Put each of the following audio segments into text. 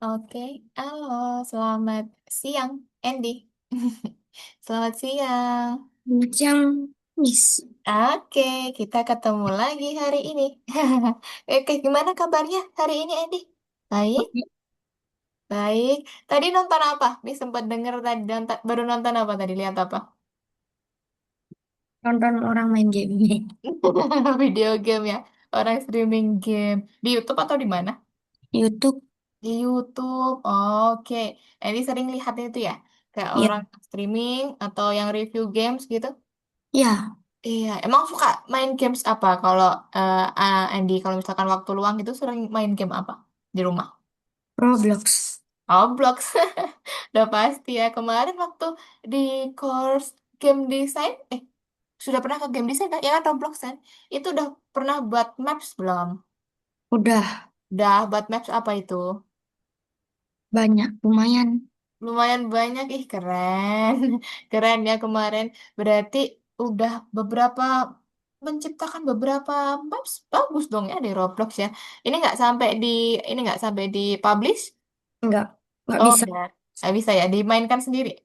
Oke, halo, selamat siang, Andy. Selamat siang. Yang Miss, Oke, kita ketemu lagi hari ini. Oke, gimana kabarnya hari ini, Andy? Baik, baik. Tadi nonton apa? Nih sempat denger tadi baru nonton apa tadi? Lihat apa? nonton orang main game ini. Video game ya. Orang streaming game di YouTube atau di mana? YouTube, Di YouTube. Oke, Andy sering lihat itu ya, kayak ya, orang streaming atau yang review games gitu. ya, Iya, emang suka main games apa kalau Andy kalau misalkan waktu luang itu sering main game apa di rumah? Roblox. Roblox, udah pasti ya. Kemarin waktu di course game design, sudah pernah ke game design kan? Ya kan Roblox kan? Itu udah pernah buat maps belum? Udah Udah buat maps apa itu? banyak, lumayan. Lumayan banyak, ih keren, keren ya kemarin. Berarti udah beberapa menciptakan beberapa maps bagus dong ya di Roblox ya. Ini nggak sampai di publish? Enggak, enggak Oh, bisa. nggak bisa ya dimainkan sendiri.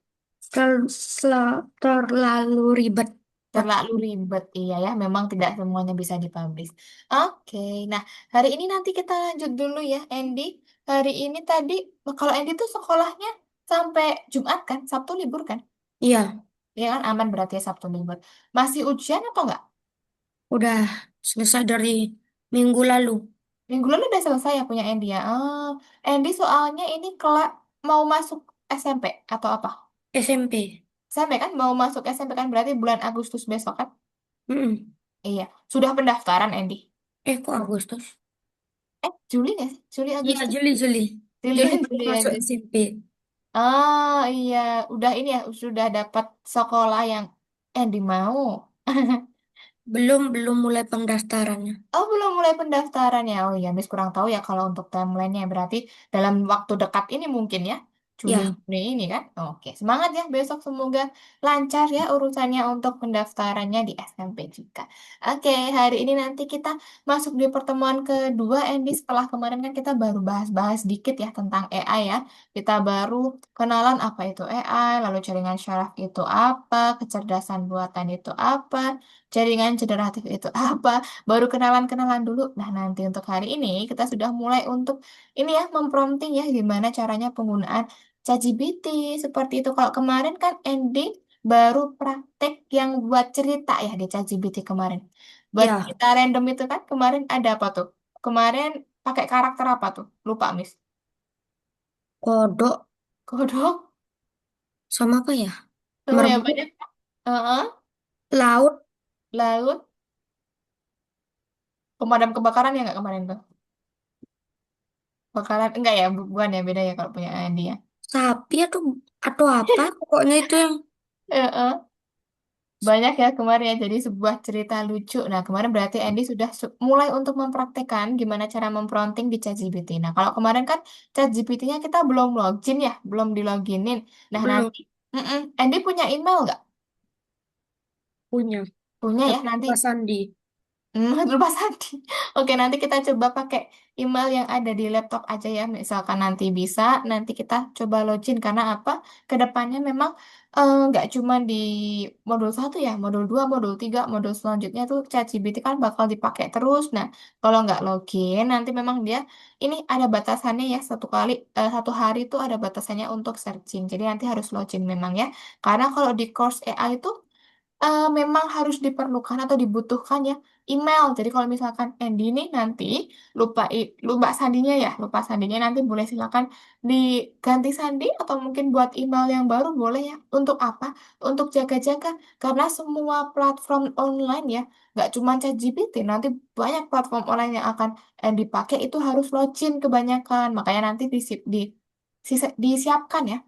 Terlalu ribet. Terlalu ribet, iya ya. Memang tidak semuanya bisa dipublish. Oke, nah hari ini nanti kita lanjut dulu ya, Andy. Hari ini tadi, kalau Andy tuh sekolahnya sampai Jumat kan, Sabtu libur kan? Iya, Ya kan aman berarti ya Sabtu libur. Masih ujian atau enggak? udah selesai dari minggu lalu. Minggu lalu udah selesai ya punya Andy ya. Oh, Andy soalnya ini kelak mau masuk SMP atau apa? SMP. SMP kan mau masuk SMP kan berarti bulan Agustus besok kan? Mm-mm. Iya. Sudah pendaftaran Andy? Kok Agustus? Juli nggak sih? Juli Iya, Agustus? Juli, Juli. Juli Juli ya, baru Juli masuk Agustus. SMP. Oh iya, udah ini ya, sudah dapat sekolah yang Andy mau. Belum mulai pendaftarannya. Oh, belum mulai pendaftarannya. Oh iya, Miss kurang tahu ya kalau untuk timelinenya. Berarti dalam waktu dekat ini mungkin ya. Juli Ya, Juni ini kan. Oke, semangat ya. Besok semoga lancar ya urusannya untuk pendaftarannya di SMP juga. Oke, hari ini nanti kita masuk di pertemuan kedua, Andy. Setelah kemarin kan kita baru bahas-bahas dikit ya tentang AI ya. Kita baru kenalan apa itu AI, lalu jaringan syaraf itu apa, kecerdasan buatan itu apa, jaringan generatif itu apa. Baru kenalan-kenalan dulu. Nah, nanti untuk hari ini kita sudah mulai untuk ini ya, memprompting ya gimana caranya penggunaan ChatGPT seperti itu. Kalau kemarin kan ending baru praktek yang buat cerita ya di ChatGPT kemarin. Buat ya, cerita random itu kan kemarin ada apa tuh? Kemarin pakai karakter apa tuh? Lupa, Miss. kodok Kodok. sama apa ya? Lumayan Merbuk, banyak. Heeh. laut, Laut. Pemadam kebakaran ya nggak kemarin tuh? Bakaran enggak ya, bukan ya beda ya kalau punya Andi ya. sapi atau apa? Pokoknya itu yang Heeh. Banyak ya kemarin ya, jadi sebuah cerita lucu. Nah, kemarin berarti Andy sudah mulai untuk mempraktekkan gimana cara memprompting di ChatGPT. Nah, kalau kemarin kan ChatGPT-nya kita belum login ya, belum diloginin. Nah, belum nanti, Andy punya email nggak? punya. Punya ya, Tapi nanti Pak Sandi. Lupa Sandi. Oke, nanti kita coba pakai email yang ada di laptop aja ya. Misalkan nanti bisa, nanti kita coba login. Karena apa? Kedepannya memang nggak cuma di modul satu ya, modul 2, modul 3, modul selanjutnya tuh ChatGPT kan bakal dipakai terus. Nah, kalau nggak login, nanti memang dia ini ada batasannya ya. Satu hari tuh ada batasannya untuk searching. Jadi nanti harus login memang ya. Karena kalau di course AI itu memang harus diperlukan atau dibutuhkan ya email. Jadi kalau misalkan Andy ini nanti lupa sandinya ya, lupa sandinya nanti boleh silakan diganti sandi atau mungkin buat email yang baru boleh ya. Untuk apa? Untuk jaga-jaga karena semua platform online ya, nggak cuma ChatGPT, nanti banyak platform online yang akan dipakai itu harus login kebanyakan. Makanya nanti disiapkan ya,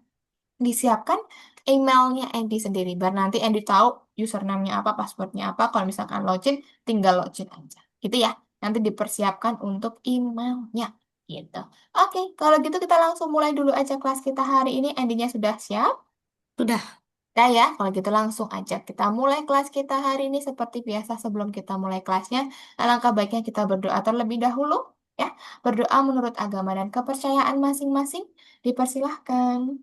disiapkan emailnya Andy sendiri biar nanti Andy tahu username-nya apa, passwordnya apa. Kalau misalkan login, tinggal login aja. Gitu ya. Nanti dipersiapkan untuk emailnya. Gitu. Oke, kalau gitu kita langsung mulai dulu aja kelas kita hari ini. Andy-nya sudah siap? Sudah. Nah ya, kalau gitu langsung aja kita mulai kelas kita hari ini seperti biasa sebelum kita mulai kelasnya. Alangkah baiknya kita berdoa terlebih dahulu. ya. Berdoa menurut agama dan kepercayaan masing-masing dipersilahkan.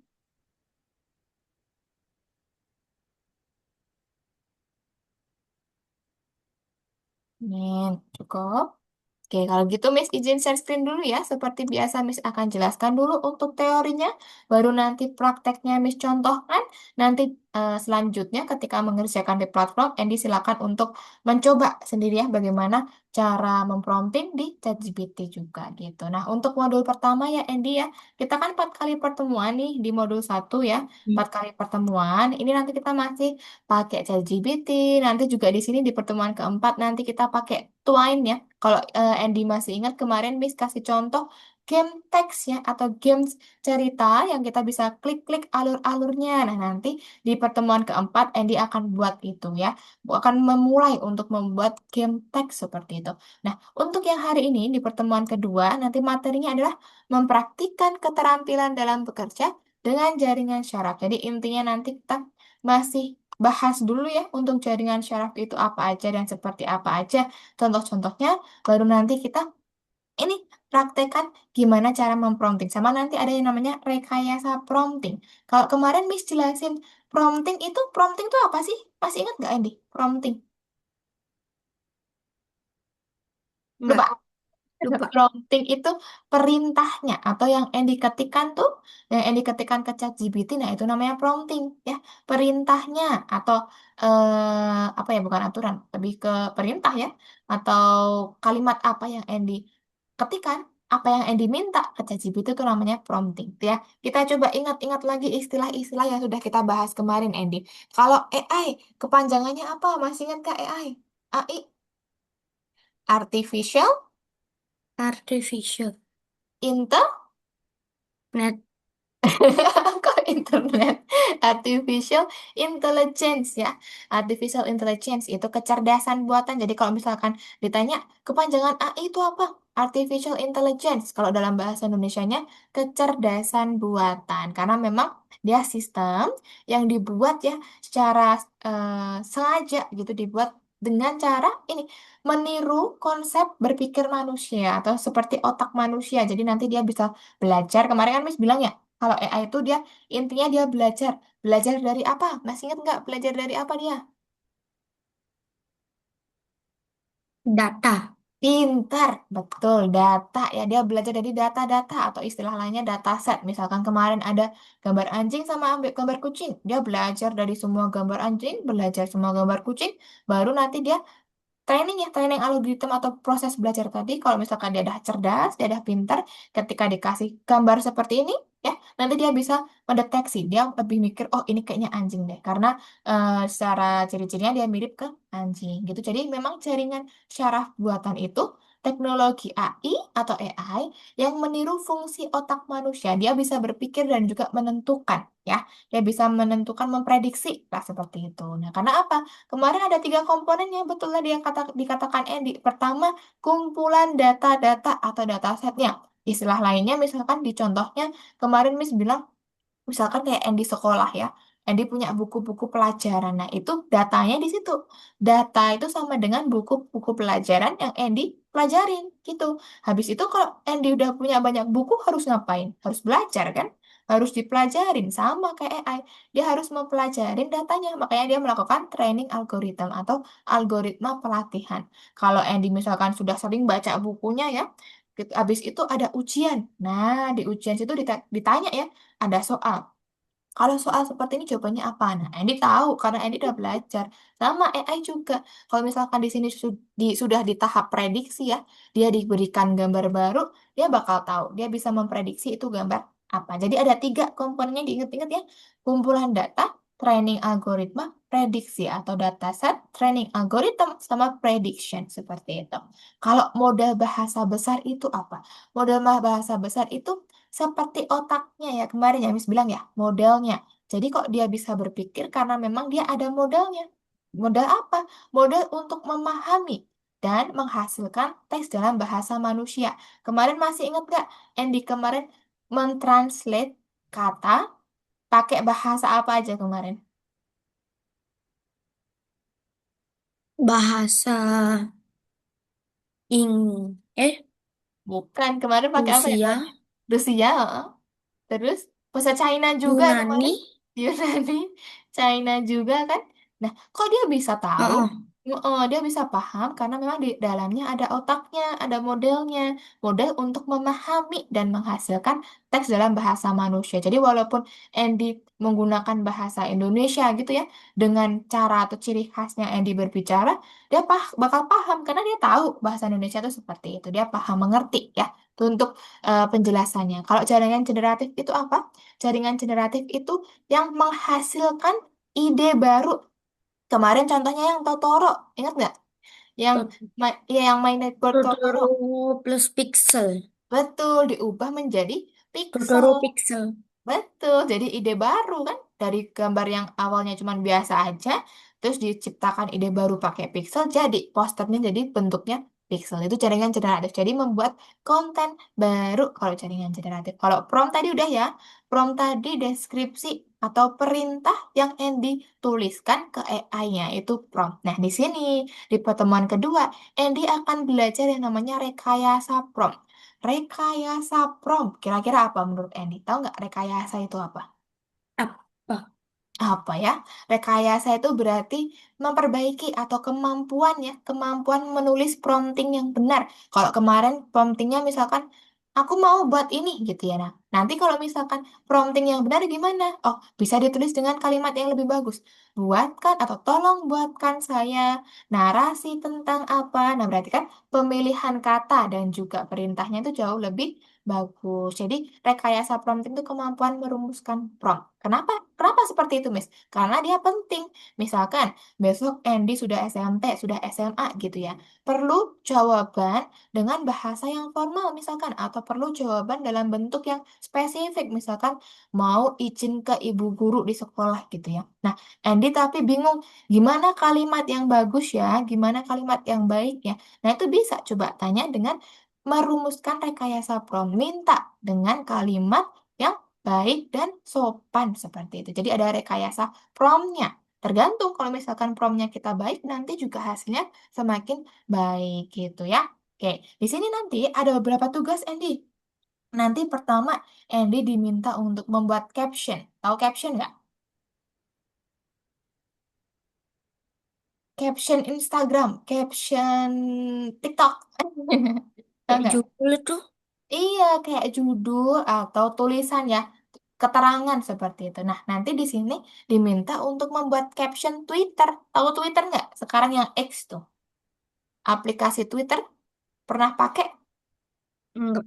Nih, cukup. Oke, kalau gitu Miss izin share screen dulu ya. Seperti biasa Miss akan jelaskan dulu untuk teorinya, baru nanti prakteknya Miss contohkan. Nanti selanjutnya ketika mengerjakan di platform, Andy silakan untuk mencoba sendiri ya bagaimana cara memprompting di ChatGPT juga gitu. Nah, untuk modul pertama ya Andy ya, kita kan 4 kali pertemuan nih di modul 1 ya. 4 kali pertemuan, ini nanti kita masih pakai ChatGPT, nanti juga di sini di pertemuan keempat nanti kita pakai Twine ya. Kalau Andy masih ingat kemarin Miss kasih contoh game teks ya atau games cerita yang kita bisa klik-klik alur-alurnya. Nah, nanti di pertemuan keempat Andy akan buat itu ya. Akan memulai untuk membuat game teks seperti itu. Nah, untuk yang hari ini di pertemuan kedua nanti materinya adalah mempraktikkan keterampilan dalam bekerja dengan jaringan syaraf. Jadi intinya nanti kita masih bahas dulu ya untuk jaringan syaraf itu apa aja dan seperti apa aja contoh-contohnya, baru nanti kita ini praktekkan gimana cara memprompting. Sama nanti ada yang namanya rekayasa prompting. Kalau kemarin Miss jelasin prompting itu apa sih? Masih ingat nggak Andy? Prompting. Enggak, Lupa. lupa. Prompting itu perintahnya atau yang ketikkan tuh, yang ketikkan ke ChatGPT, nah itu namanya prompting ya. Perintahnya atau apa ya bukan aturan, lebih ke perintah ya. Atau kalimat apa yang ketikkan, apa yang minta ke ChatGPT itu namanya prompting ya. Kita coba ingat-ingat lagi istilah-istilah yang sudah kita bahas kemarin Andy. Kalau AI, kepanjangannya apa? Masih ingat nggak AI? AI, Artificial Artificial. Intelligence. Net. Kok internet? Artificial intelligence ya. Artificial intelligence itu kecerdasan buatan. Jadi kalau misalkan ditanya kepanjangan AI itu apa? Artificial intelligence. Kalau dalam bahasa Indonesianya kecerdasan buatan. Karena memang dia sistem yang dibuat ya secara sengaja gitu dibuat dengan cara ini meniru konsep berpikir manusia atau seperti otak manusia. Jadi nanti dia bisa belajar. Kemarin kan Miss bilang ya kalau AI itu dia intinya dia belajar. Belajar dari apa? Masih ingat nggak belajar dari apa dia? Data. Pintar, betul. Data ya dia belajar dari data-data atau istilah lainnya dataset. Misalkan kemarin ada gambar anjing sama ambil gambar kucing. Dia belajar dari semua gambar anjing, belajar semua gambar kucing. Baru nanti dia training ya, training algoritma atau proses belajar tadi, kalau misalkan dia udah cerdas, dia udah pintar, ketika dikasih gambar seperti ini, ya, nanti dia bisa mendeteksi, dia lebih mikir, oh ini kayaknya anjing deh, karena secara ciri-cirinya dia mirip ke anjing, gitu. Jadi memang jaringan syaraf buatan itu teknologi AI atau AI yang meniru fungsi otak manusia. Dia bisa berpikir dan juga menentukan, ya, dia bisa menentukan, memprediksi, lah seperti itu. Nah, karena apa? Kemarin ada 3 komponennya, betul tadi yang dikatakan Andy. Pertama, kumpulan data-data atau datasetnya. Istilah lainnya, misalkan di contohnya, kemarin Miss bilang, misalkan kayak Andy sekolah ya. Andy punya buku-buku pelajaran. Nah, itu datanya di situ. Data itu sama dengan buku-buku pelajaran yang Andy pelajarin gitu. Habis itu kalau Andy udah punya banyak buku harus ngapain? Harus belajar kan? Harus dipelajarin sama kayak AI. Dia harus mempelajarin datanya. Makanya dia melakukan training algoritma atau algoritma pelatihan. Kalau Andy misalkan sudah sering baca bukunya ya, habis itu ada ujian. Nah, di ujian situ ditanya ya, ada soal. Kalau soal seperti ini jawabannya apa? Nah, Andy tahu karena Andy udah belajar. Sama AI juga. Kalau misalkan di sini sudah di tahap prediksi ya, dia diberikan gambar baru, dia bakal tahu. Dia bisa memprediksi itu gambar apa. Jadi ada 3 komponennya diingat-ingat ya. Kumpulan data, training algoritma, prediksi atau dataset, training algorithm, sama prediction seperti itu. Kalau model bahasa besar itu apa? Model bahasa besar itu seperti otaknya ya kemarin ya Miss bilang ya modelnya. Jadi kok dia bisa berpikir karena memang dia ada modelnya. Model apa? Model untuk memahami dan menghasilkan teks dalam bahasa manusia. Kemarin masih ingat gak Andy kemarin mentranslate kata pakai bahasa apa aja kemarin? Bahasa Ing. Eh? Bukan, kemarin pakai apa ya Rusia, namanya? Rusia, heeh. Terus bahasa China juga Yunani. kemarin. Yunani, China juga kan. Nah, kok dia bisa tahu? Oh, Dia bisa paham karena memang di dalamnya ada otaknya, ada modelnya. Model untuk memahami dan menghasilkan teks dalam bahasa manusia. Jadi walaupun Andy menggunakan bahasa Indonesia gitu ya, dengan cara atau ciri khasnya Andy berbicara, dia bakal paham karena dia tahu bahasa Indonesia itu seperti itu. Dia paham mengerti ya. Itu untuk penjelasannya. Kalau jaringan generatif itu apa? Jaringan generatif itu yang menghasilkan ide baru. Kemarin contohnya yang Totoro, ingat nggak? Yang Tot- ya, yang My Neighbor Totoro. Totoro plus Pixel. Betul, diubah menjadi pixel. Totoro Pixel. Betul, jadi ide baru kan dari gambar yang awalnya cuma biasa aja, terus diciptakan ide baru pakai pixel, jadi posternya jadi bentuknya pixel. Itu jaringan generatif. Jadi membuat konten baru kalau jaringan generatif. Kalau prompt tadi udah ya, prompt tadi deskripsi atau perintah yang Andy tuliskan ke AI-nya itu prompt. Nah, di sini di pertemuan kedua, Andy akan belajar yang namanya rekayasa prompt. Rekayasa prompt, kira-kira apa menurut Andy? Tahu nggak rekayasa itu apa? Apa? Apa ya? Rekayasa itu berarti memperbaiki atau kemampuan ya, kemampuan menulis prompting yang benar. Kalau kemarin promptingnya misalkan aku mau buat ini gitu ya. Nah, nanti kalau misalkan prompting yang benar gimana? Oh, bisa ditulis dengan kalimat yang lebih bagus. Buatkan atau tolong buatkan saya narasi tentang apa. Nah, berarti kan pemilihan kata dan juga perintahnya itu jauh lebih bagus. Jadi, rekayasa prompting itu kemampuan merumuskan prompt. Kenapa? Kenapa seperti itu, Miss? Karena dia penting. Misalkan besok Andy sudah SMP, sudah SMA gitu ya. Perlu jawaban dengan bahasa yang formal misalkan atau perlu jawaban dalam bentuk yang spesifik misalkan mau izin ke ibu guru di sekolah gitu ya. Nah, Andy tapi bingung gimana kalimat yang bagus ya, gimana kalimat yang baik ya. Nah, itu bisa coba tanya dengan merumuskan rekayasa prompt, minta dengan kalimat yang baik dan sopan seperti itu. Jadi ada rekayasa promptnya. Tergantung kalau misalkan promptnya kita baik, nanti juga hasilnya semakin baik gitu ya. Oke, di sini nanti ada beberapa tugas Andy. Nanti pertama, Andy diminta untuk membuat caption. Tahu caption nggak? Caption Instagram, caption TikTok. Tahu Kayak nggak? judul itu. Iya, kayak judul atau tulisan ya, keterangan seperti itu. Nah, nanti di sini diminta untuk membuat caption Twitter. Tahu Twitter nggak? Sekarang yang X tuh. Aplikasi Twitter pernah pakai? Enggak.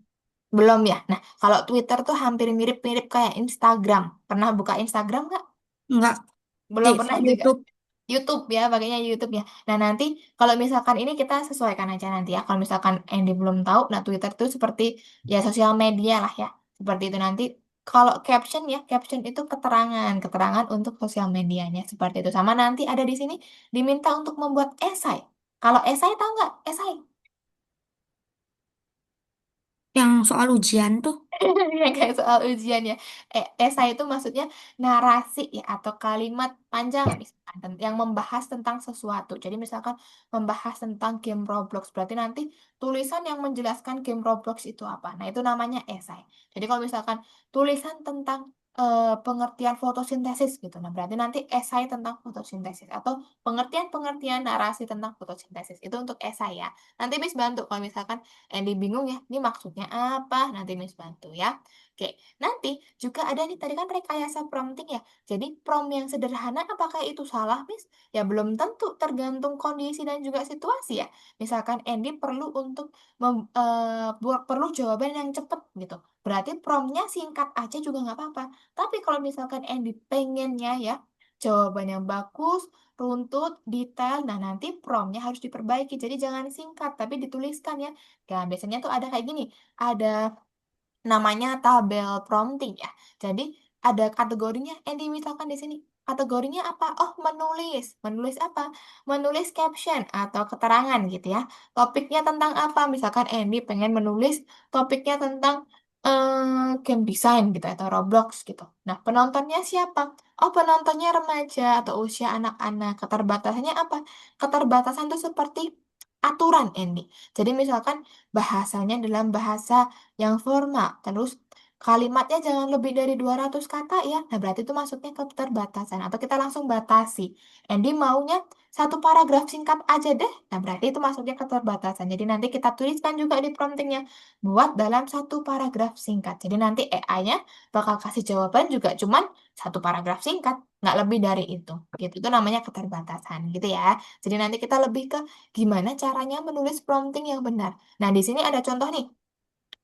Belum ya? Nah, kalau Twitter tuh hampir mirip-mirip kayak Instagram. Pernah buka Instagram nggak? Enggak. Belum pernah juga. YouTube. YouTube ya, pakainya YouTube ya. Nah, nanti kalau misalkan ini kita sesuaikan aja nanti ya. Kalau misalkan Andy belum tahu, nah Twitter itu seperti ya sosial media lah ya. Seperti itu nanti. Kalau caption ya, caption itu keterangan, keterangan untuk sosial medianya seperti itu. Sama nanti ada di sini diminta untuk membuat esai. Kalau esai tahu nggak? Esai. Yang soal ujian tuh. Yang kayak soal ujian ya. Esai itu maksudnya narasi ya atau kalimat panjang misalkan yang membahas tentang sesuatu. Jadi misalkan membahas tentang game Roblox, berarti nanti tulisan yang menjelaskan game Roblox itu apa. Nah, itu namanya esai. Jadi kalau misalkan tulisan tentang pengertian fotosintesis gitu. Nah, berarti nanti esai tentang fotosintesis atau pengertian-pengertian narasi tentang fotosintesis. Itu untuk esai ya. Nanti Miss bantu kalau misalkan Andy bingung ya, ini maksudnya apa? Nanti Miss bantu ya. Oke, nanti juga ada nih tadi kan rekayasa prompting ya. Jadi prompt yang sederhana apakah itu salah, Miss? Ya belum tentu, tergantung kondisi dan juga situasi ya. Misalkan Andy perlu untuk perlu jawaban yang cepat gitu. Berarti promptnya singkat aja juga nggak apa-apa. Tapi kalau misalkan Andy pengennya ya jawaban yang bagus, runtut, detail. Nah, nanti promptnya harus diperbaiki. Jadi jangan singkat, tapi dituliskan ya. Nah, biasanya tuh ada kayak gini. Ada namanya tabel prompting ya. Jadi ada kategorinya. Misalkan di sini. Kategorinya apa? Oh, menulis. Menulis apa? Menulis caption atau keterangan gitu ya. Topiknya tentang apa? Misalkan Andy pengen menulis topiknya tentang game design gitu atau Roblox gitu. Nah, penontonnya siapa? Oh, penontonnya remaja atau usia anak-anak. Keterbatasannya apa? Keterbatasan itu seperti aturan, Andy. Jadi misalkan bahasanya dalam bahasa yang formal, terus kalimatnya jangan lebih dari 200 kata ya. Nah, berarti itu masuknya ke keterbatasan. Atau kita langsung batasi. Andy maunya satu paragraf singkat aja deh. Nah, berarti itu masuknya ke keterbatasan. Jadi nanti kita tuliskan juga di promptingnya. Buat dalam satu paragraf singkat. Jadi nanti AI-nya bakal kasih jawaban juga cuman satu paragraf singkat. Nggak lebih dari itu. Gitu. Itu namanya keterbatasan. Gitu ya. Jadi nanti kita lebih ke gimana caranya menulis prompting yang benar. Nah, di sini ada contoh nih.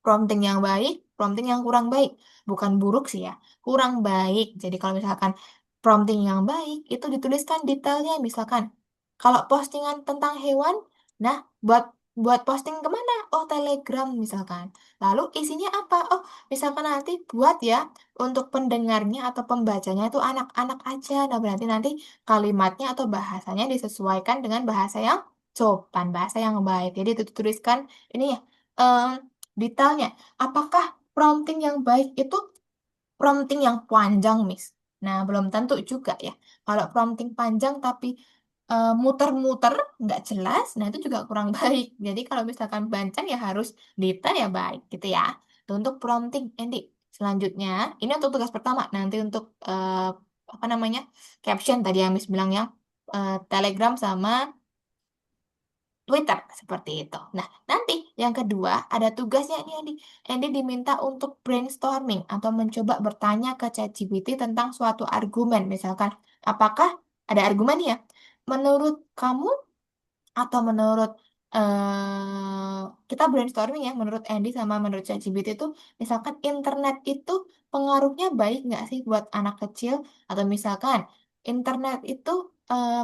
Prompting yang baik, prompting yang kurang baik. Bukan buruk sih ya, kurang baik. Jadi kalau misalkan prompting yang baik, itu dituliskan detailnya. Misalkan, kalau postingan tentang hewan, nah buat buat posting kemana? Oh, Telegram misalkan. Lalu isinya apa? Oh, misalkan nanti buat ya, untuk pendengarnya atau pembacanya itu anak-anak aja. Nah, berarti nanti kalimatnya atau bahasanya disesuaikan dengan bahasa yang sopan, bahasa yang baik. Jadi itu tuliskan ini ya, detailnya. Apakah prompting yang baik itu prompting yang panjang, Miss? Nah, belum tentu juga ya. Kalau prompting panjang tapi muter-muter, nggak jelas, nah itu juga kurang baik. Jadi kalau misalkan panjang ya harus detail ya baik gitu ya. Itu untuk prompting, Andy. Selanjutnya, ini untuk tugas pertama. Nanti untuk apa namanya, caption tadi yang Miss bilang ya, Telegram sama Twitter seperti itu. Nah, nanti yang kedua ada tugasnya ini Andy. Andy diminta untuk brainstorming atau mencoba bertanya ke ChatGPT tentang suatu argumen. Misalkan, apakah ada argumen ya? Menurut kamu atau menurut kita brainstorming ya, menurut Andy sama menurut ChatGPT itu, misalkan internet itu pengaruhnya baik nggak sih buat anak kecil? Atau misalkan internet itu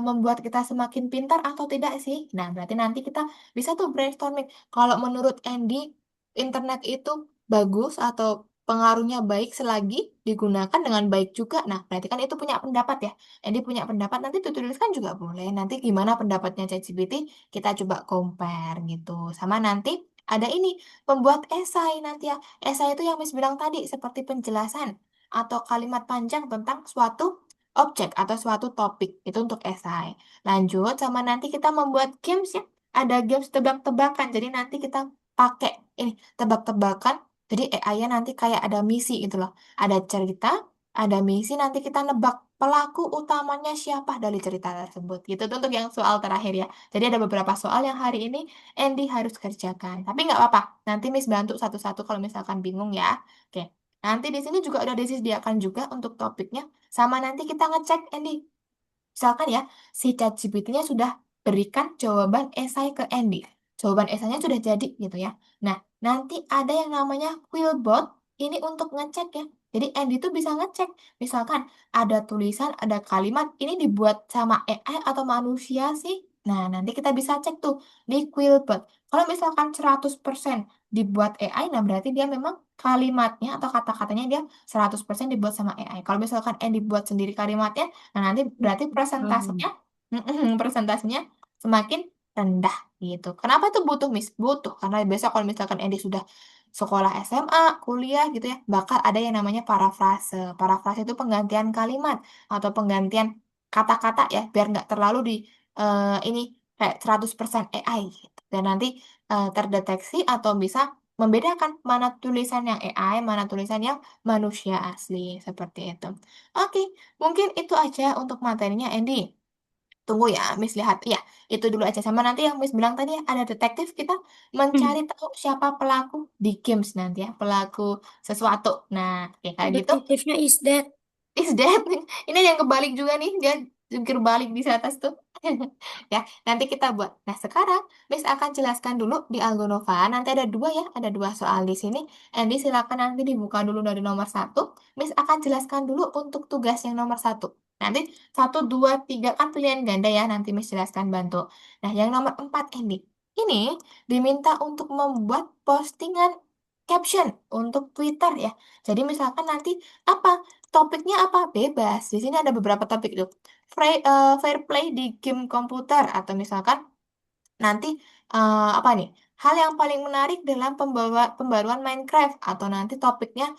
membuat kita semakin pintar atau tidak sih? Nah, berarti nanti kita bisa tuh brainstorming. Kalau menurut Andy, internet itu bagus atau pengaruhnya baik selagi digunakan dengan baik juga. Nah, berarti kan itu punya pendapat ya. Andy punya pendapat, nanti dituliskan juga boleh. Nanti gimana pendapatnya ChatGPT, kita coba compare gitu. Sama nanti ada ini, membuat esai nanti ya. Esai itu yang Miss bilang tadi, seperti penjelasan atau kalimat panjang tentang suatu objek atau suatu topik. Itu untuk esai. Lanjut sama nanti kita membuat games ya. Ada games tebak-tebakan. Jadi nanti kita pakai ini tebak-tebakan. Jadi AI-nya nanti kayak ada misi gitu loh. Ada cerita, ada misi, nanti kita nebak pelaku utamanya siapa dari cerita tersebut. Gitu tuh untuk yang soal terakhir ya. Jadi ada beberapa soal yang hari ini Andy harus kerjakan. Tapi nggak apa-apa. Nanti Miss bantu satu-satu kalau misalkan bingung ya. Oke. Nanti di sini juga udah disediakan juga untuk topiknya. Sama nanti kita ngecek Andy. Misalkan ya, si ChatGPT-nya sudah berikan jawaban esai ke Andy. Jawaban esainya sudah jadi gitu ya. Nah, nanti ada yang namanya Quillbot, ini untuk ngecek ya. Jadi Andy tuh bisa ngecek. Misalkan ada tulisan, ada kalimat, ini dibuat sama AI atau manusia sih? Nah, nanti kita bisa cek tuh di Quillbot. Kalau misalkan 100% dibuat AI, nah berarti dia memang kalimatnya atau kata-katanya dia 100% dibuat sama AI. Kalau misalkan Andy buat sendiri kalimatnya, nah, nanti berarti presentasinya, presentasinya semakin rendah gitu. Kenapa itu butuh, Miss? Butuh. Karena biasa kalau misalkan Edi sudah sekolah SMA, kuliah gitu ya, bakal ada yang namanya parafrase. Parafrase itu penggantian kalimat atau penggantian kata-kata ya, biar nggak terlalu di ini kayak 100% AI gitu. Dan nanti terdeteksi atau bisa membedakan mana tulisan yang AI, mana tulisan yang manusia asli, seperti itu. Oke, mungkin itu aja untuk materinya, Andy. Tunggu ya, Miss lihat. Ya, itu dulu aja. Sama nanti yang Miss bilang tadi ya, ada detektif kita mencari tahu siapa pelaku di games nanti ya, pelaku sesuatu. Nah, oke, kayak gitu. Detektifnya is that. Is that? Ini ada yang kebalik juga nih, dia jungkir balik di atas tuh. Ya, nanti kita buat. Nah, sekarang Miss akan jelaskan dulu di Algonova. Nanti ada dua ya, ada dua soal di sini. Andy silakan nanti dibuka dulu dari nomor satu. Miss akan jelaskan dulu untuk tugas yang nomor satu. Nanti satu, dua, tiga kan pilihan ganda ya. Nanti Miss jelaskan bantu. Nah, yang nomor empat Andy. Ini diminta untuk membuat postingan caption untuk Twitter ya. Jadi misalkan nanti apa? Topiknya apa? Bebas. Di sini ada beberapa topik tuh. Fair play di game komputer atau misalkan nanti apa nih? Hal yang paling menarik dalam pembaruan Minecraft atau nanti topiknya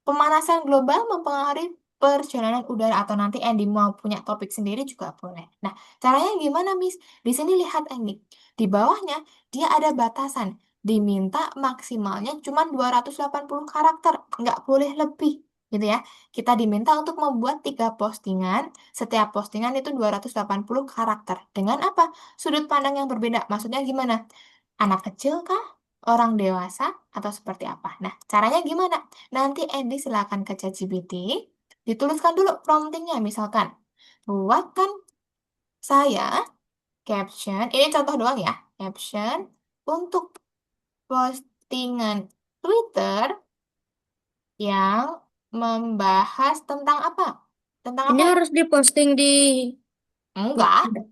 pemanasan global mempengaruhi perjalanan udara atau nanti Andy mau punya topik sendiri juga boleh. Nah, caranya gimana, Miss? Di sini lihat Andy. Di bawahnya dia ada batasan. Diminta maksimalnya cuma 280 karakter, nggak boleh lebih. Gitu ya. Kita diminta untuk membuat 3 postingan. Setiap postingan itu 280 karakter. Dengan apa? Sudut pandang yang berbeda. Maksudnya gimana? Anak kecil kah? Orang dewasa? Atau seperti apa? Nah, caranya gimana? Nanti Andy silakan ke ChatGPT, dituliskan dulu promptingnya, misalkan, buatkan saya caption, ini contoh doang ya, caption untuk postingan Twitter yang membahas tentang apa? Tentang Ini apa? harus diposting di web Enggak, juga.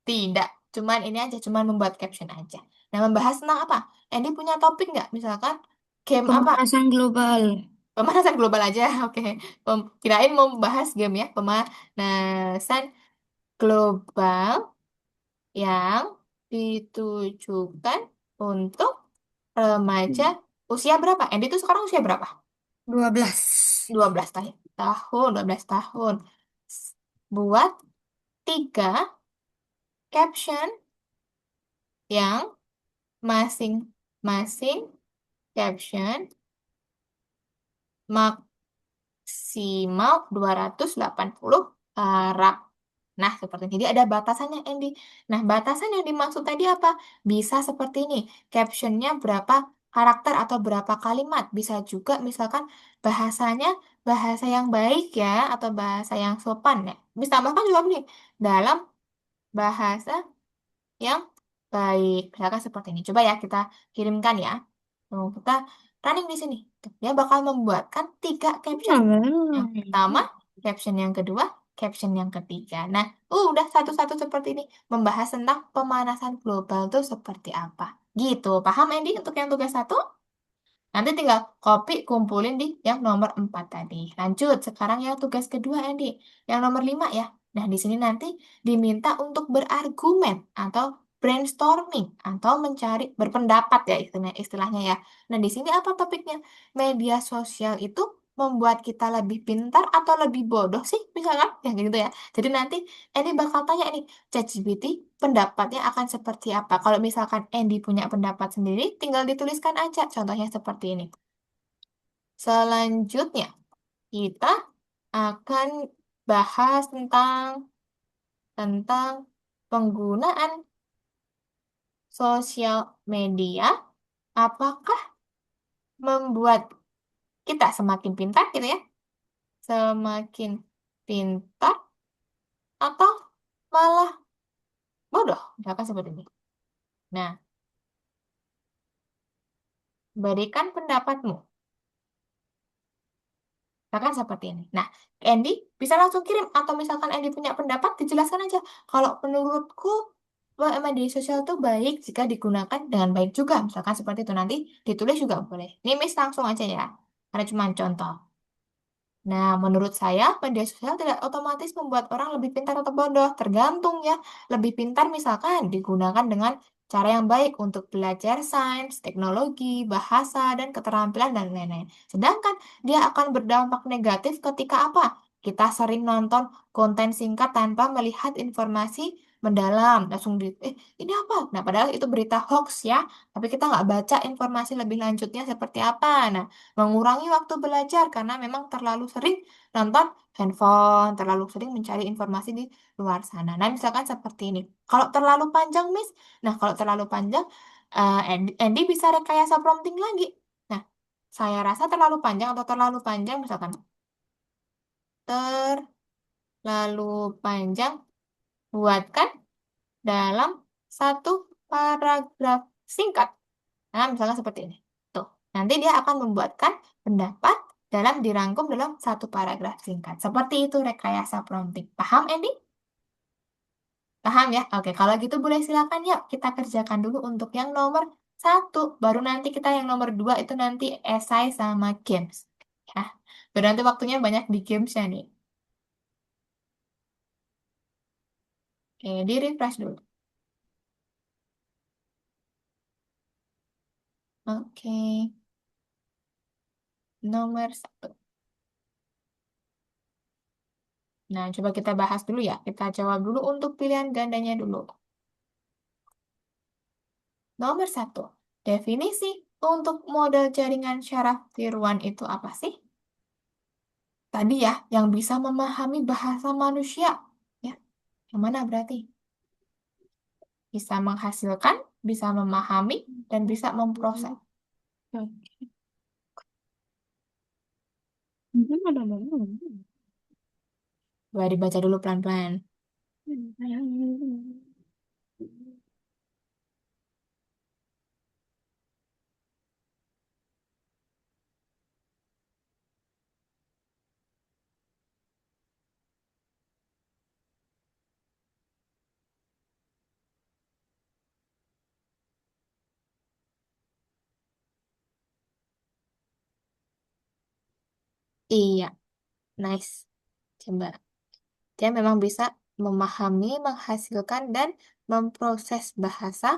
tidak. Cuman ini aja, cuman membuat caption aja. Nah, membahas tentang apa? Andy punya topik nggak? Misalkan game apa? Pemanasan global. Pemanasan global aja, oke. Kirain mau membahas game ya, pemanasan global yang ditujukan untuk remaja usia berapa? Andy itu sekarang usia berapa? 12. 12 tahun. 12 tahun. Buat 3 caption yang masing-masing caption maksimal 280 karakter. Nah, seperti ini. Jadi ada batasannya, Andy. Nah, batasan yang dimaksud tadi apa? Bisa seperti ini. Captionnya berapa karakter atau berapa kalimat. Bisa juga misalkan bahasanya bahasa yang baik ya, atau bahasa yang sopan ya. Bisa tambahkan juga nih, dalam bahasa yang baik. Misalkan seperti ini. Coba ya kita kirimkan ya. Tuh, kita running di sini. Tuh, dia bakal membuatkan 3 caption. Yang pertama, caption yang kedua, caption yang ketiga. Nah, udah satu-satu seperti ini. Membahas tentang pemanasan global tuh seperti apa. Gitu. Paham, Andy, untuk yang tugas 1? Nanti tinggal copy, kumpulin di yang nomor 4 tadi. Lanjut, sekarang yang tugas kedua, Andy. Yang nomor 5 ya. Nah, di sini nanti diminta untuk berargumen atau brainstorming atau mencari berpendapat ya istilahnya ya. Nah, di sini apa topiknya? Media sosial itu membuat kita lebih pintar atau lebih bodoh sih, misalkan ya gitu ya. Jadi nanti Andy bakal tanya nih, ChatGPT pendapatnya akan seperti apa? Kalau misalkan Andy punya pendapat sendiri, tinggal dituliskan aja. Contohnya seperti ini. Selanjutnya, kita akan bahas tentang penggunaan sosial media. Apakah membuat kita semakin pintar gitu ya? Semakin pintar atau malah bodoh? Misalkan seperti ini. Nah, berikan pendapatmu. Misalkan seperti ini. Nah, Andy bisa langsung kirim atau misalkan Andy punya pendapat dijelaskan aja. Kalau menurutku media sosial itu baik jika digunakan dengan baik juga. Misalkan seperti itu nanti ditulis juga boleh. Ini Miss langsung aja ya. Karena cuma contoh. Nah, menurut saya, media sosial tidak otomatis membuat orang lebih pintar atau bodoh. Tergantung ya. Lebih pintar misalkan digunakan dengan cara yang baik untuk belajar sains, teknologi, bahasa, dan keterampilan, dan lain-lain. Sedangkan dia akan berdampak negatif ketika apa? Kita sering nonton konten singkat tanpa melihat informasi mendalam. Langsung ini apa? Nah, padahal itu berita hoax ya. Tapi kita nggak baca informasi lebih lanjutnya seperti apa. Nah, mengurangi waktu belajar karena memang terlalu sering nonton handphone, terlalu sering mencari informasi di luar sana. Nah, misalkan seperti ini. Kalau terlalu panjang, Miss, nah kalau terlalu panjang, Andy bisa rekayasa prompting lagi. Nah, saya rasa terlalu panjang atau terlalu panjang, misalkan terlalu panjang, buatkan dalam satu paragraf singkat. Nah, misalnya seperti ini. Tuh, nanti dia akan membuatkan pendapat dalam dirangkum dalam satu paragraf singkat. Seperti itu rekayasa prompting. Paham, Andy? Paham ya? Oke, kalau gitu boleh silakan ya kita kerjakan dulu untuk yang nomor 1. Baru nanti kita yang nomor 2 itu nanti esai sama games. Ya, berarti waktunya banyak di games ya nih. Oke, di refresh dulu. Oke, nomor 1. Nah, coba kita bahas dulu ya. Kita jawab dulu untuk pilihan gandanya dulu. Nomor satu, definisi untuk model jaringan syaraf tiruan itu apa sih? Tadi ya, yang bisa memahami bahasa manusia. Ya, yang mana berarti? Bisa menghasilkan, bisa memahami, dan bisa memproses. Coba dibaca dulu pelan-pelan. Iya, nice. Coba. Dia memang bisa memahami, menghasilkan, dan memproses bahasa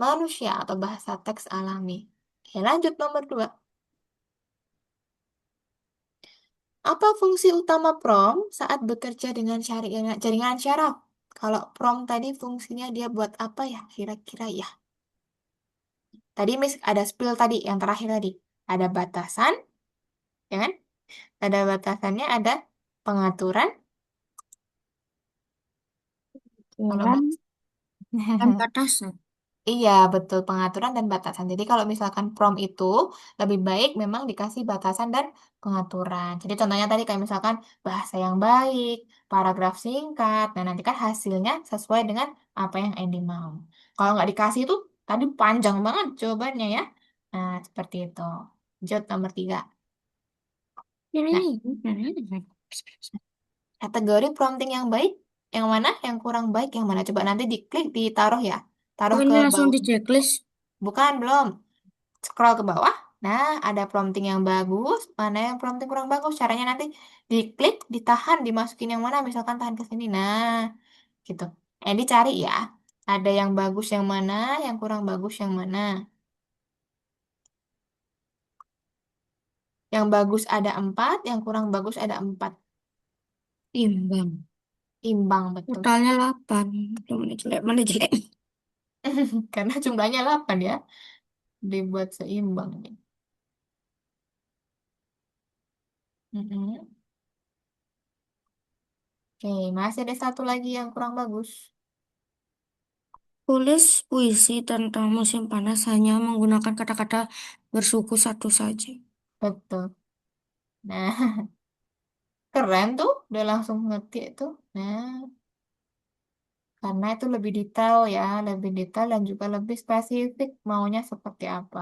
manusia atau bahasa teks alami. Oke, lanjut nomor dua. Apa fungsi utama PROM saat bekerja dengan jaringan syaraf? Kalau PROM tadi fungsinya dia buat apa ya? Kira-kira ya. Tadi ada spill tadi, yang terakhir tadi. Ada batasan, ya kan? Ada batasannya, ada pengaturan. Kalau Ukuran dan batasan. Iya, betul pengaturan dan batasan. Jadi kalau misalkan prompt itu lebih baik memang dikasih batasan dan pengaturan. Jadi contohnya tadi kayak misalkan bahasa yang baik, paragraf singkat. Nah, nanti kan hasilnya sesuai dengan apa yang Andy mau. Kalau nggak dikasih itu tadi panjang banget jawabannya ya. Nah, seperti itu. Jod nomor tiga. Nah, Ini. kategori prompting yang baik, yang mana? Yang kurang baik, yang mana? Coba nanti diklik, ditaruh ya. Taruh Oh, ke ini langsung bawah. di checklist. Bukan, belum. Scroll ke bawah. Nah, ada prompting yang bagus, mana yang prompting kurang bagus. Caranya nanti diklik, ditahan, dimasukin yang mana, misalkan tahan ke sini. Nah, gitu. Dicari ya. Ada yang bagus yang mana, yang kurang bagus yang mana. Yang bagus ada 4, yang kurang bagus ada 4. Imbang. Imbang betul. Totalnya 8. Mana jelek, mana jelek. Karena jumlahnya 8 ya. Dibuat seimbang. Mm-mm. Oke, masih ada satu lagi yang kurang bagus. Tulis puisi tentang musim panas hanya menggunakan kata-kata bersuku satu saja. Betul. Nah, keren tuh. Udah langsung ngerti itu. Nah, karena itu lebih detail ya, lebih detail dan juga lebih spesifik maunya seperti apa.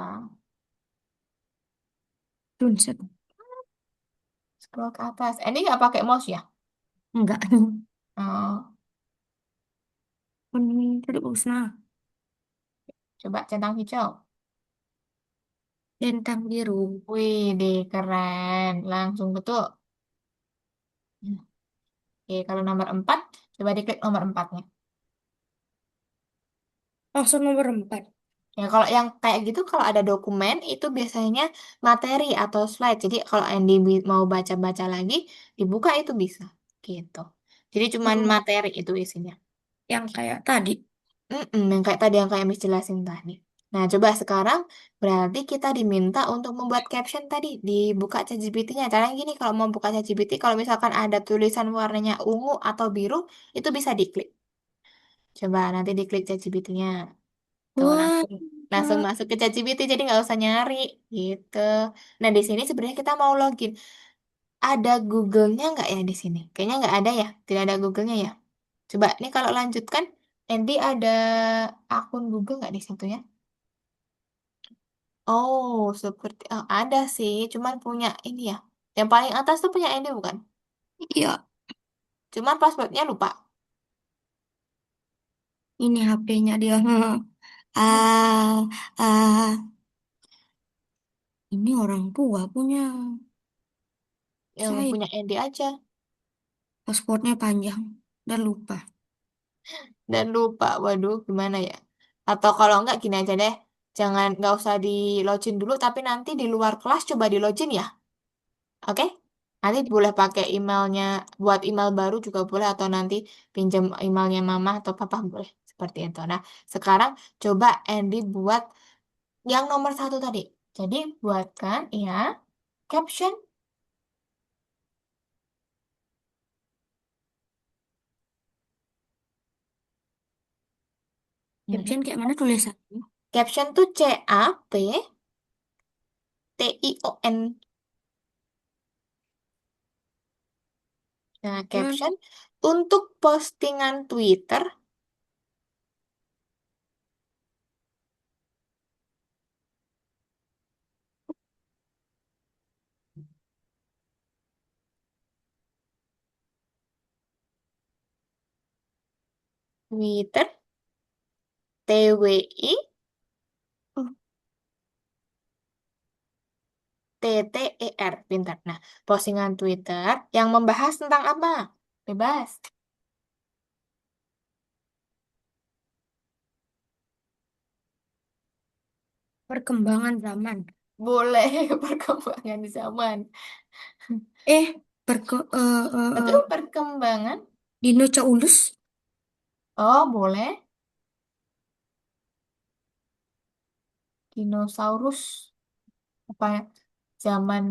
Tunset. Scroll ke atas. Ini nggak pakai mouse ya? Enggak. Oh, Kuning tadi bagus nah. coba centang hijau. Lintang biru. Wih, deh keren. Langsung betul. Hmm. Oke, kalau nomor 4, coba diklik nomor empatnya. Langsung nomor 4. Ya, kalau yang kayak gitu, kalau ada dokumen, itu biasanya materi atau slide. Jadi, kalau Andy mau baca-baca lagi, dibuka itu bisa. Gitu. Jadi, cuman Hmm, materi itu isinya. yang kayak tadi. Yang kayak tadi, yang kayak Miss jelasin tadi. Nah, coba sekarang berarti kita diminta untuk membuat caption tadi. Dibuka ChatGPT-nya. Caranya gini, kalau mau buka ChatGPT, kalau misalkan ada tulisan warnanya ungu atau biru, itu bisa diklik. Coba nanti diklik ChatGPT-nya. Tuh Wah. langsung langsung masuk ke ChatGPT jadi nggak usah nyari gitu. Nah di sini sebenarnya kita mau login. Ada Google-nya nggak ya di sini? Kayaknya nggak ada ya. Tidak ada Google-nya ya. Coba ini kalau lanjutkan, Andy ada akun Google nggak di situ ya? Oh seperti ada sih. Cuman punya ini ya. Yang paling atas tuh punya Andy bukan? Iya, Cuman passwordnya lupa. ini HP-nya dia. Ah, ah, ini orang tua punya. Yang Saya punya Andy aja. paspornya panjang dan lupa. Dan lupa. Waduh gimana ya? Atau kalau nggak gini aja deh. Nggak usah di login dulu, tapi nanti di luar kelas coba di login ya. Oke? Nanti boleh pakai emailnya, buat email baru juga boleh, atau nanti pinjam emailnya mama atau papa boleh. Seperti itu. Nah, sekarang coba Andy buat yang nomor satu tadi. Jadi buatkan ya caption. Mm-mm. Caption kayak mana tulisannya? Caption tuh CAPTION. Nah, Terus, caption untuk postingan Twitter, Twitter, TWI, oh, TTER, pintar. Nah, postingan Twitter yang membahas tentang apa? Bebas. perkembangan zaman. Boleh perkembangan zaman. Eh, perke, Betul, perkembangan. dinosaurus? Oh, boleh. Dinosaurus. Apa ya? Zaman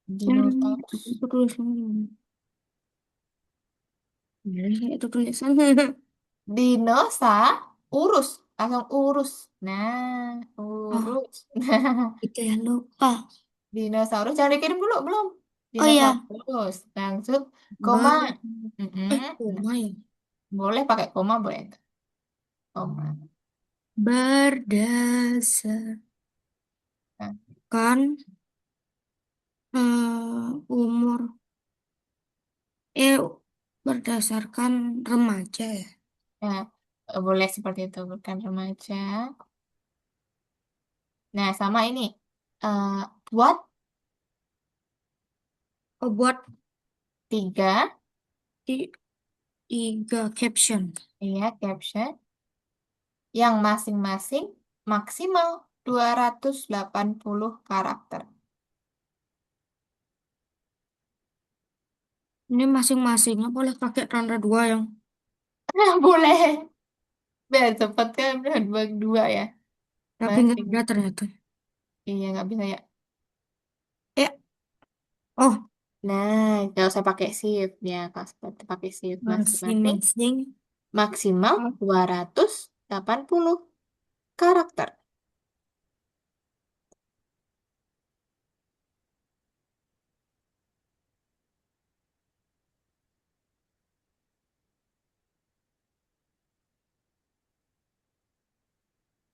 dinosaurus. Itu tulisannya. Gimana itu tulisannya? Dinosaurus. Langsung urus. Nah, Oh, urus. itu ya lupa. Dinosaurus. Jangan dikirim dulu, belum. Oh ya, Dinosaurus. Langsung koma. ber, Mm-mm. Nah, koma ya. boleh pakai koma, boleh. Koma. Berdasarkan Nah, umur, eh, berdasarkan remaja ya. nah, boleh seperti itu. Bukan remaja. Nah, sama ini. Eh, buat Oh, buat tiga, tiga caption. iya, caption yang masing-masing maksimal 280 karakter. Ini masing-masingnya boleh pakai tanda dua yang. Nah, boleh. Biar cepet kan, bagi dua ya. Tapi nggak Masing. ada ternyata. Iya, nggak bisa ya. Eh, oh, Nah, nggak usah pakai shift ya. Kalau seperti pakai shift masing-masing masing-masing. maksimal Oh, 280 karakter.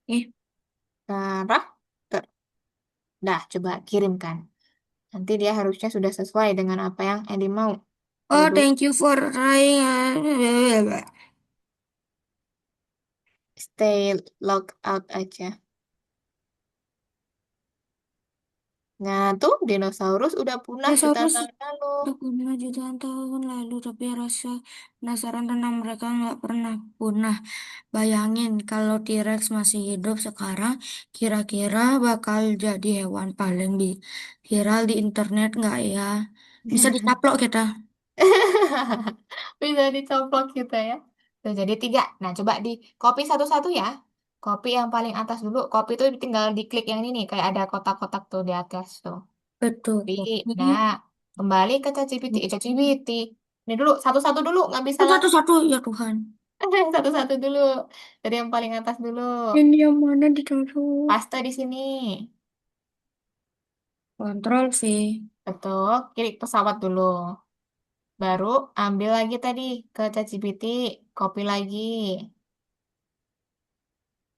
eh. Karakter. Dah, coba kirimkan. Nanti dia harusnya sudah sesuai dengan apa yang Edi mau. Oh, Waduh, thank you for trying. stay log out aja. Nah, tuh dinosaurus udah punah jutaan Dinosaurus tahun lalu. udah punah jutaan tahun lalu, tapi rasa penasaran tentang mereka nggak pernah punah. Bayangin kalau T-Rex masih hidup sekarang, kira-kira bakal jadi hewan paling viral di internet nggak ya? Bisa dicaplok kita. Bisa dicoplok kita ya. Tuh, jadi tiga. Nah, coba di copy satu-satu ya. Copy yang paling atas dulu. Copy itu tinggal diklik yang ini nih. Kayak ada kotak-kotak tuh di atas tuh. Betul. Copy. Ini Nah, kembali ke ChatGPT. ChatGPT. Ini dulu, satu-satu dulu. Nggak bisa langsung. satu-satu ya Tuhan. Satu-satu dulu. Dari yang paling atas dulu. Ini yang mana ditaruh? Paste di sini. Kontrol V, Betul. Klik pesawat dulu. Baru ambil lagi tadi ke ChatGPT. Copy lagi.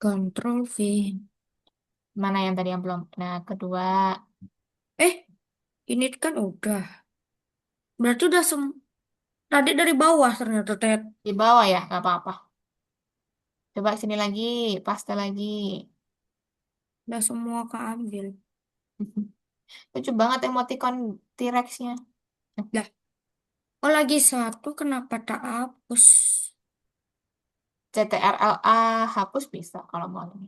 Kontrol V. Mana yang tadi yang belum? Nah, kedua. Eh, ini kan udah. Berarti udah tadi dari bawah ternyata Ted. Di bawah ya, nggak apa-apa. Coba sini lagi, paste lagi. Udah semua keambil. Lucu banget emoticon T-Rex-nya. Lah, oh lagi satu kenapa tak hapus? CTRLA hapus bisa kalau mau ini.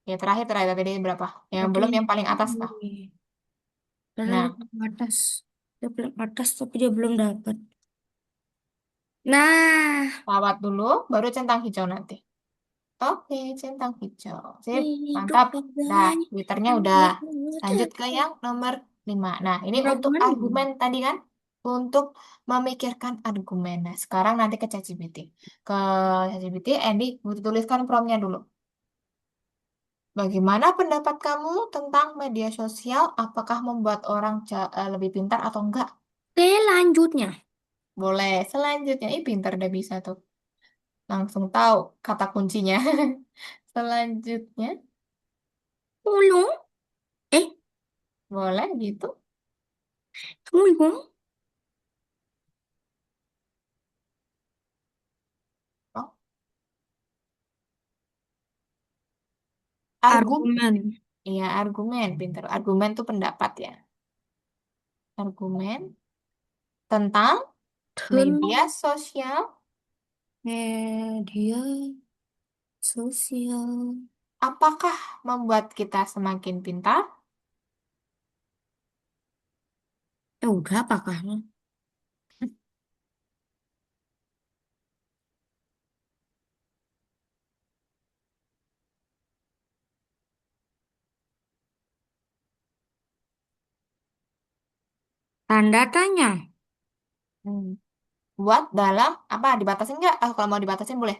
Ya terakhir terakhir tadi berapa? Yang Tadi belum yang paling atas lah. ini. Dan Nah, lebih ke atas. Dia bilang atas tapi dia belum dapat. Nah, Lawat dulu, baru centang hijau nanti. Oke, centang hijau. Sip, hidup mantap. Dah, bagai Twitternya udah. anak Lanjut ke muda. yang nomor 5. Nah, ini untuk Ragunan belum? argumen tadi kan. Untuk memikirkan argumen. Nah, sekarang nanti ke ChatGPT. Ke ChatGPT, Andy tuliskan promnya dulu. Bagaimana pendapat kamu tentang media sosial? Apakah membuat orang lebih pintar atau enggak? Selanjutnya, Boleh. Selanjutnya, ih pintar udah bisa tuh. Langsung tahu kata kuncinya. Selanjutnya, ulung, eh, boleh gitu. ulung, Oh, argumen. argumen Iya, argumen. Pintar. Argumen tuh pendapat ya. Argumen tentang dan media sosial. media sosial. Apakah membuat kita semakin pintar? Udah apakah? Tanda tanya. Hmm. Buat dalam apa? Dibatasin nggak? Kalau mau dibatasin boleh.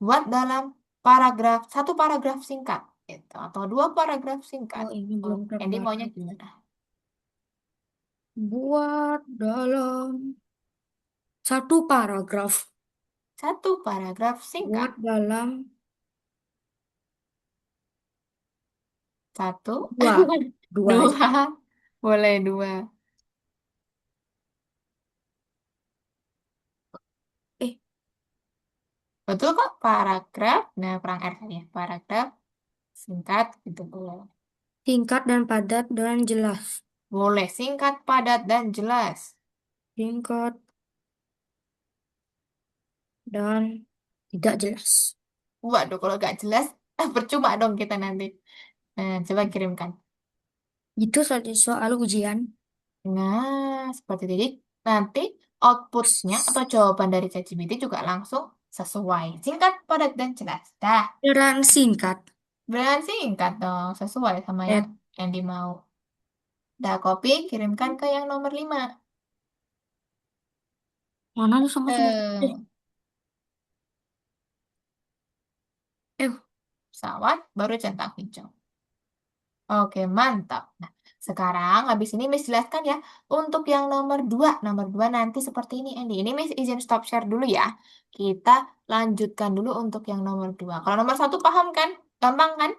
Buat dalam paragraf satu paragraf singkat, gitu. Atau dua paragraf singkat. Oh, ini Oh, belum Andy maunya terbatas. gimana? Buat dalam satu paragraf. Satu paragraf singkat. Buat dalam Satu, dua. Dua aja. dua, boleh dua. Eh, Betul kok, paragraf. Nah, perang R tadi ya. Paragraf singkat gitu boleh. singkat dan padat dan jelas. Boleh singkat, padat, dan jelas. Singkat dan tidak jelas. Waduh, kalau nggak jelas, percuma dong kita nanti. Nah, coba kirimkan. Itu soal soal ujian. Nah, seperti itu. Jadi, nanti outputnya atau jawaban dari ChatGPT juga langsung sesuai. Singkat, padat, dan jelas. Dah, Peran singkat. beneran singkat dong. Sesuai sama yang Eh, Andy mau. Dah, copy, kirimkan ke yang nomor 5. mana tuh sama-sama. Eh, Eh, eh, pesawat baru centang hijau. Oke, mantap. Nah, sekarang habis ini Miss jelaskan ya untuk yang nomor 2. Nomor 2 nanti seperti ini, Andy. Ini Miss izin stop share dulu ya. Kita lanjutkan dulu untuk yang nomor 2. Kalau nomor 1 paham kan? Gampang kan?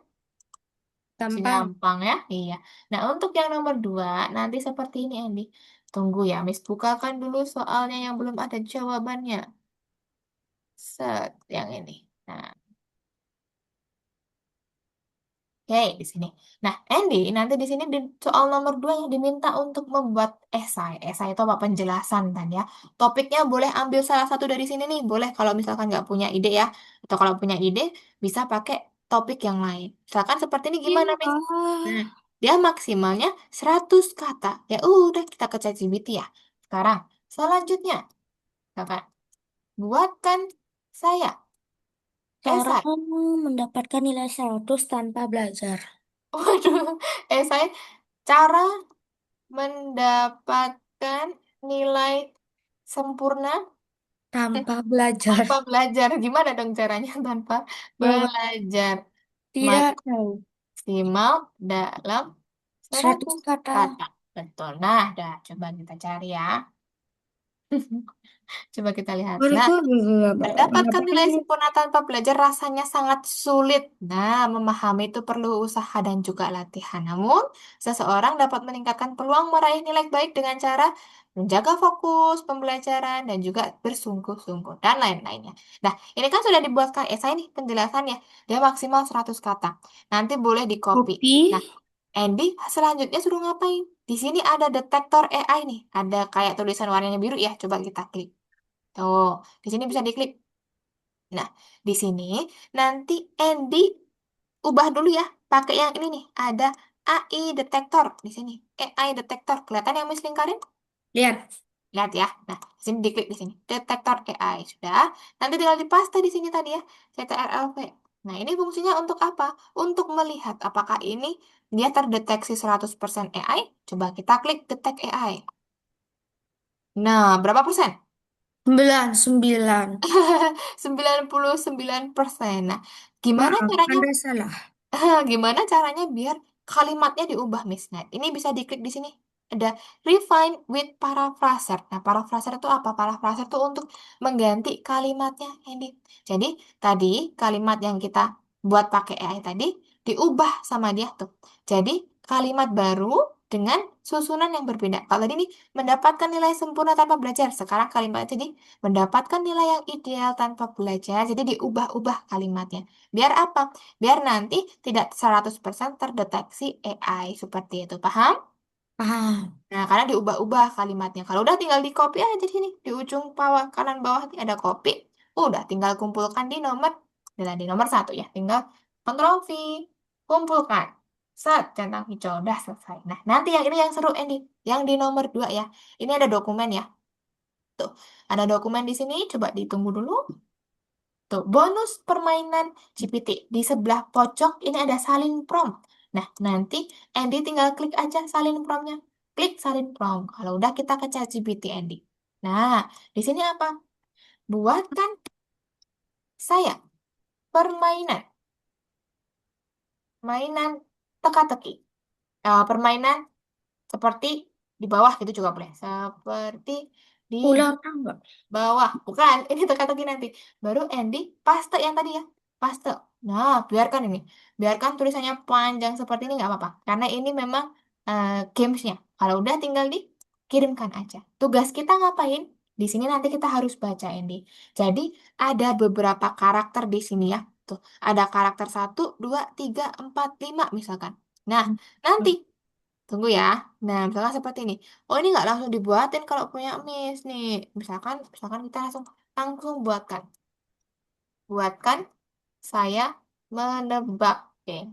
gampang. Gampang ya? Iya. Nah, untuk yang nomor 2 nanti seperti ini, Andy. Tunggu ya, Miss bukakan dulu soalnya yang belum ada jawabannya. Set, yang ini. Nah, oke, di sini. Nah, Andy, nanti di sini di soal nomor 2 yang diminta untuk membuat esai. Esai itu apa? Penjelasan kan ya. Topiknya boleh ambil salah satu dari sini nih. Boleh kalau misalkan nggak punya ide ya. Atau kalau punya ide, bisa pakai topik yang lain. Misalkan seperti ini gimana, Miss? Nah, Iya. dia maksimalnya 100 kata. Ya udah, kita ke ChatGPT ya. Sekarang, selanjutnya. Misalkan, buatkan saya Cara esai. mendapatkan nilai 100 tanpa belajar. Waduh, esai. Cara mendapatkan nilai sempurna Tanpa belajar. tanpa belajar. Gimana dong caranya tanpa Coba belajar? tidak tahu. Maksimal dalam 100 100 kata. kata. Betul. Nah, dah coba kita cari ya. Coba kita lihat. Nah, mendapatkan Mendapatkan nilai nilai. sempurna tanpa belajar rasanya sangat sulit. Nah, memahami itu perlu usaha dan juga latihan. Namun, seseorang dapat meningkatkan peluang meraih nilai baik dengan cara menjaga fokus, pembelajaran, dan juga bersungguh-sungguh, dan lain-lainnya. Nah, ini kan sudah dibuatkan esai nih penjelasannya. Dia maksimal 100 kata. Nanti boleh di-copy. Kopi. Nah, Andy selanjutnya suruh ngapain? Di sini ada detektor AI nih. Ada kayak tulisan warnanya biru ya. Coba kita klik. Tuh, di sini bisa diklik. Nah, di sini nanti Andy ubah dulu ya, pakai yang ini nih. Ada AI detektor di sini. AI detektor, kelihatan yang Miss lingkarin? Lihat. Lihat ya. Nah, sini diklik di sini. Detektor AI. Sudah. Nanti tinggal dipaste di sini tadi ya. CTRLV. Nah, ini fungsinya untuk apa? Untuk melihat apakah ini dia terdeteksi 100% AI. Coba kita klik Detect AI. Nah, berapa persen? 99. 99%. Nah, gimana Maaf, caranya Anda salah. gimana caranya biar kalimatnya diubah, Miss Net? Ini bisa diklik di sini. Ada refine with paraphraser. Nah, paraphraser itu apa? Paraphraser itu untuk mengganti kalimatnya, Andy. Jadi, tadi kalimat yang kita buat pakai AI tadi diubah sama dia tuh. Jadi, kalimat baru dengan susunan yang berbeda. Kalau tadi ini mendapatkan nilai sempurna tanpa belajar. Sekarang kalimat jadi mendapatkan nilai yang ideal tanpa belajar. Jadi diubah-ubah kalimatnya. Biar apa? Biar nanti tidak 100% terdeteksi AI seperti itu. Paham? Paham. Nah, karena diubah-ubah kalimatnya. Kalau udah tinggal di copy aja di sini. Di ujung bawah kanan bawah ini ada copy. Udah tinggal kumpulkan di nomor dan di nomor satu ya. Tinggal Ctrl V, kumpulkan. Set, centang hijau. Udah selesai. Nah, nanti yang ini yang seru, Andy. Yang di nomor 2 ya. Ini ada dokumen ya. Tuh, ada dokumen di sini. Coba ditunggu dulu. Tuh, bonus permainan GPT. Di sebelah pojok ini ada salin prompt. Nah, nanti Andy tinggal klik aja salin promptnya. Klik salin prompt. Kalau udah kita ke ChatGPT Andy. Nah, di sini apa? Buatkan saya permainan. Mainan teka-teki. Permainan seperti di bawah gitu juga boleh. Seperti di Ular tangga. bawah. Bukan, ini teka-teki nanti. Baru Andy paste yang tadi ya. Paste. Nah, biarkan ini. Biarkan tulisannya panjang seperti ini nggak apa-apa. Karena ini memang gamesnya. Kalau udah tinggal dikirimkan aja. Tugas kita ngapain? Di sini nanti kita harus baca Andy. Jadi ada beberapa karakter di sini ya. Tuh, ada karakter 1, 2, 3, 4, 5 misalkan. Nah, nanti tunggu ya. Nah, misalkan seperti ini. Oh, ini nggak langsung dibuatin kalau punya Miss nih. Misalkan kita langsung langsung buatkan. Buatkan saya menebak. Oke,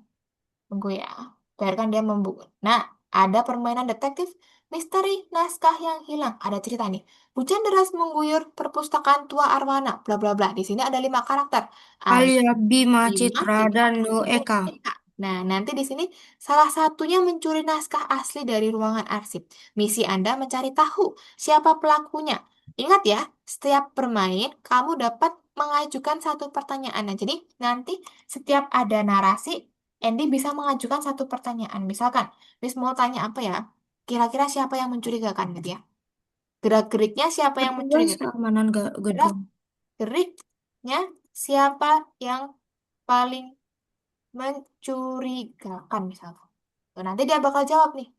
tunggu ya. Biarkan dia membuka. Nah, ada permainan detektif misteri naskah yang hilang. Ada cerita nih. Hujan deras mengguyur perpustakaan tua Arwana. Bla bla bla. Di sini ada 5 karakter. Alia Bima Bima, Citra Citra, dan Nu Nuh, Eka. Eka. Nah, nanti di sini salah satunya mencuri naskah asli dari ruangan arsip. Misi Anda mencari tahu siapa pelakunya. Ingat ya, setiap bermain kamu dapat mengajukan satu pertanyaan. Nah, jadi nanti setiap ada narasi, Andy bisa mengajukan satu pertanyaan. Misalkan, Miss mau tanya apa ya? Kira-kira siapa yang mencurigakan gitu ya? Gerak-geriknya siapa yang Petugas mencurigakan? keamanan gedung. Gerak-geriknya siapa yang paling mencurigakan misalkan. Tuh, nanti dia bakal jawab nih.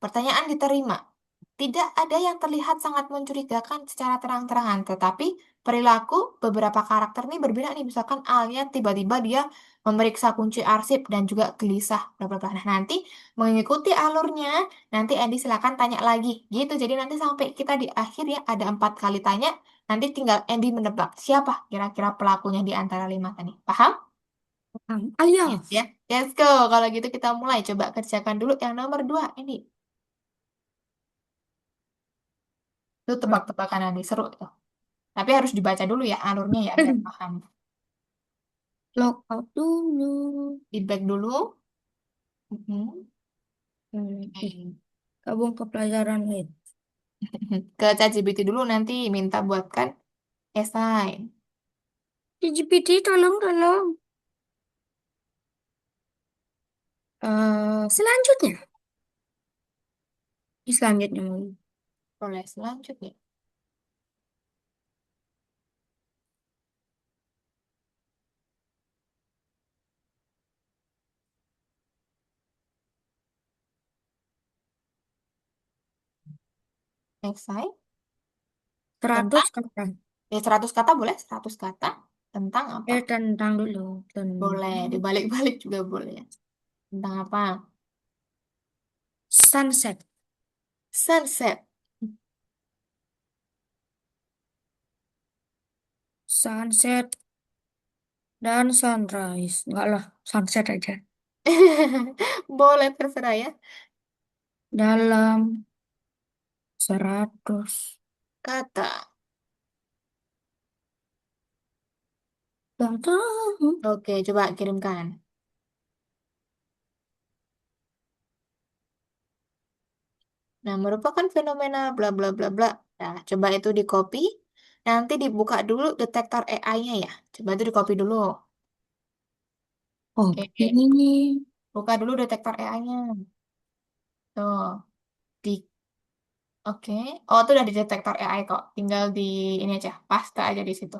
Pertanyaan diterima. Tidak ada yang terlihat sangat mencurigakan secara terang-terangan, tetapi perilaku beberapa karakter ini berbeda nih. Misalkan Alia tiba-tiba dia memeriksa kunci arsip dan juga gelisah, bla bla bla. Nah, nanti mengikuti alurnya, nanti Andy silakan tanya lagi. Gitu. Jadi nanti sampai kita di akhir ya ada 4 kali tanya, nanti tinggal Andy menebak siapa kira-kira pelakunya di antara 5 tadi. Paham? Alia. Yes, ya. Let's go. Kalau gitu kita mulai. Coba kerjakan dulu yang nomor 2 ini. Itu tebak-tebakan nanti. Seru itu. Tapi harus dibaca dulu ya alurnya ya biar paham. Lockout dulu. Di back dulu. Mhm. Ih, gabung ke pelajaran lain. Ke ChatGPT dulu nanti minta buatkan esai. GPT, tolong, tolong. Selanjutnya. Selanjutnya. Boleh selanjutnya. Esai 100 tentang, kata. ya 100 kata boleh, 100 kata tentang apa? Tentang dulu. Boleh, Tentang dibalik-balik juga boleh. Tentang apa? sunset. Sunset. Sunset dan sunrise. Enggak lah, sunset aja. Boleh terserah ya. Dalam 100. Kata. Gak tahu. Oke, coba kirimkan. Nah, merupakan fenomena bla bla bla bla. Nah, coba itu di copy. Nanti dibuka dulu detektor AI-nya ya. Coba itu di copy dulu. Oh, Oke, begini. buka dulu detektor AI-nya. Tuh, di oke. Oh, itu udah di detektor AI kok. Tinggal di ini aja, paste aja di situ.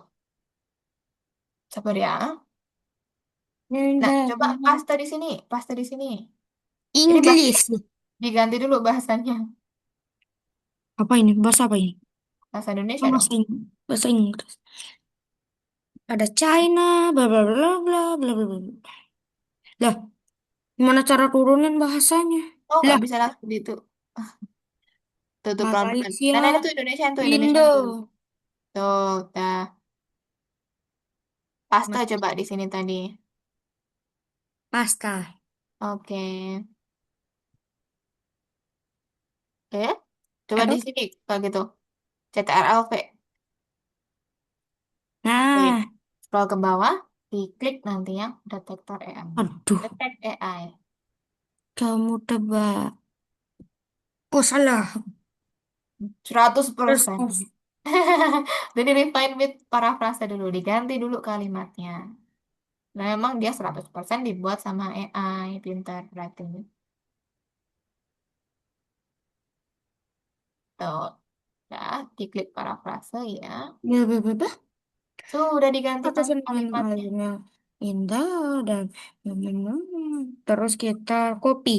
Sabar ya. Nah, coba paste di sini, paste di sini. Ini bahasanya Inggris. diganti dulu bahasanya. Apa ini? Bahasa apa ini? Bahasa Oh, Indonesia dong. bahasa Inggris. Bahasa Inggris. Ada China, bla bla bla bla bla bla bla. Lah, gimana cara turunin bahasanya? Oh, nggak Lah, bisa langsung gitu. Tuh, pelan-pelan. Nah, nah, Malaysia, itu Indonesia tuh, Indonesia tuh. Indo. Tuh, dah. Paste coba di sini tadi. Pasta. Oke. Eh, coba di Aduh. sini kalau gitu. CTRL-V. Oke. Nah, Scroll ke bawah, diklik nanti yang detektor AI. aduh. Detect AI. Kamu tebak. Oh, salah. Terus, 100%. Jadi refine with paraphrase dulu, diganti dulu kalimatnya. Nah, memang dia 100% dibuat sama AI, pintar berarti. Tuh, ya, diklik paraphrase ya. bla bla bla bla. Sudah diganti Atas dengan kalimatnya. airnya indah dan terus kita copy.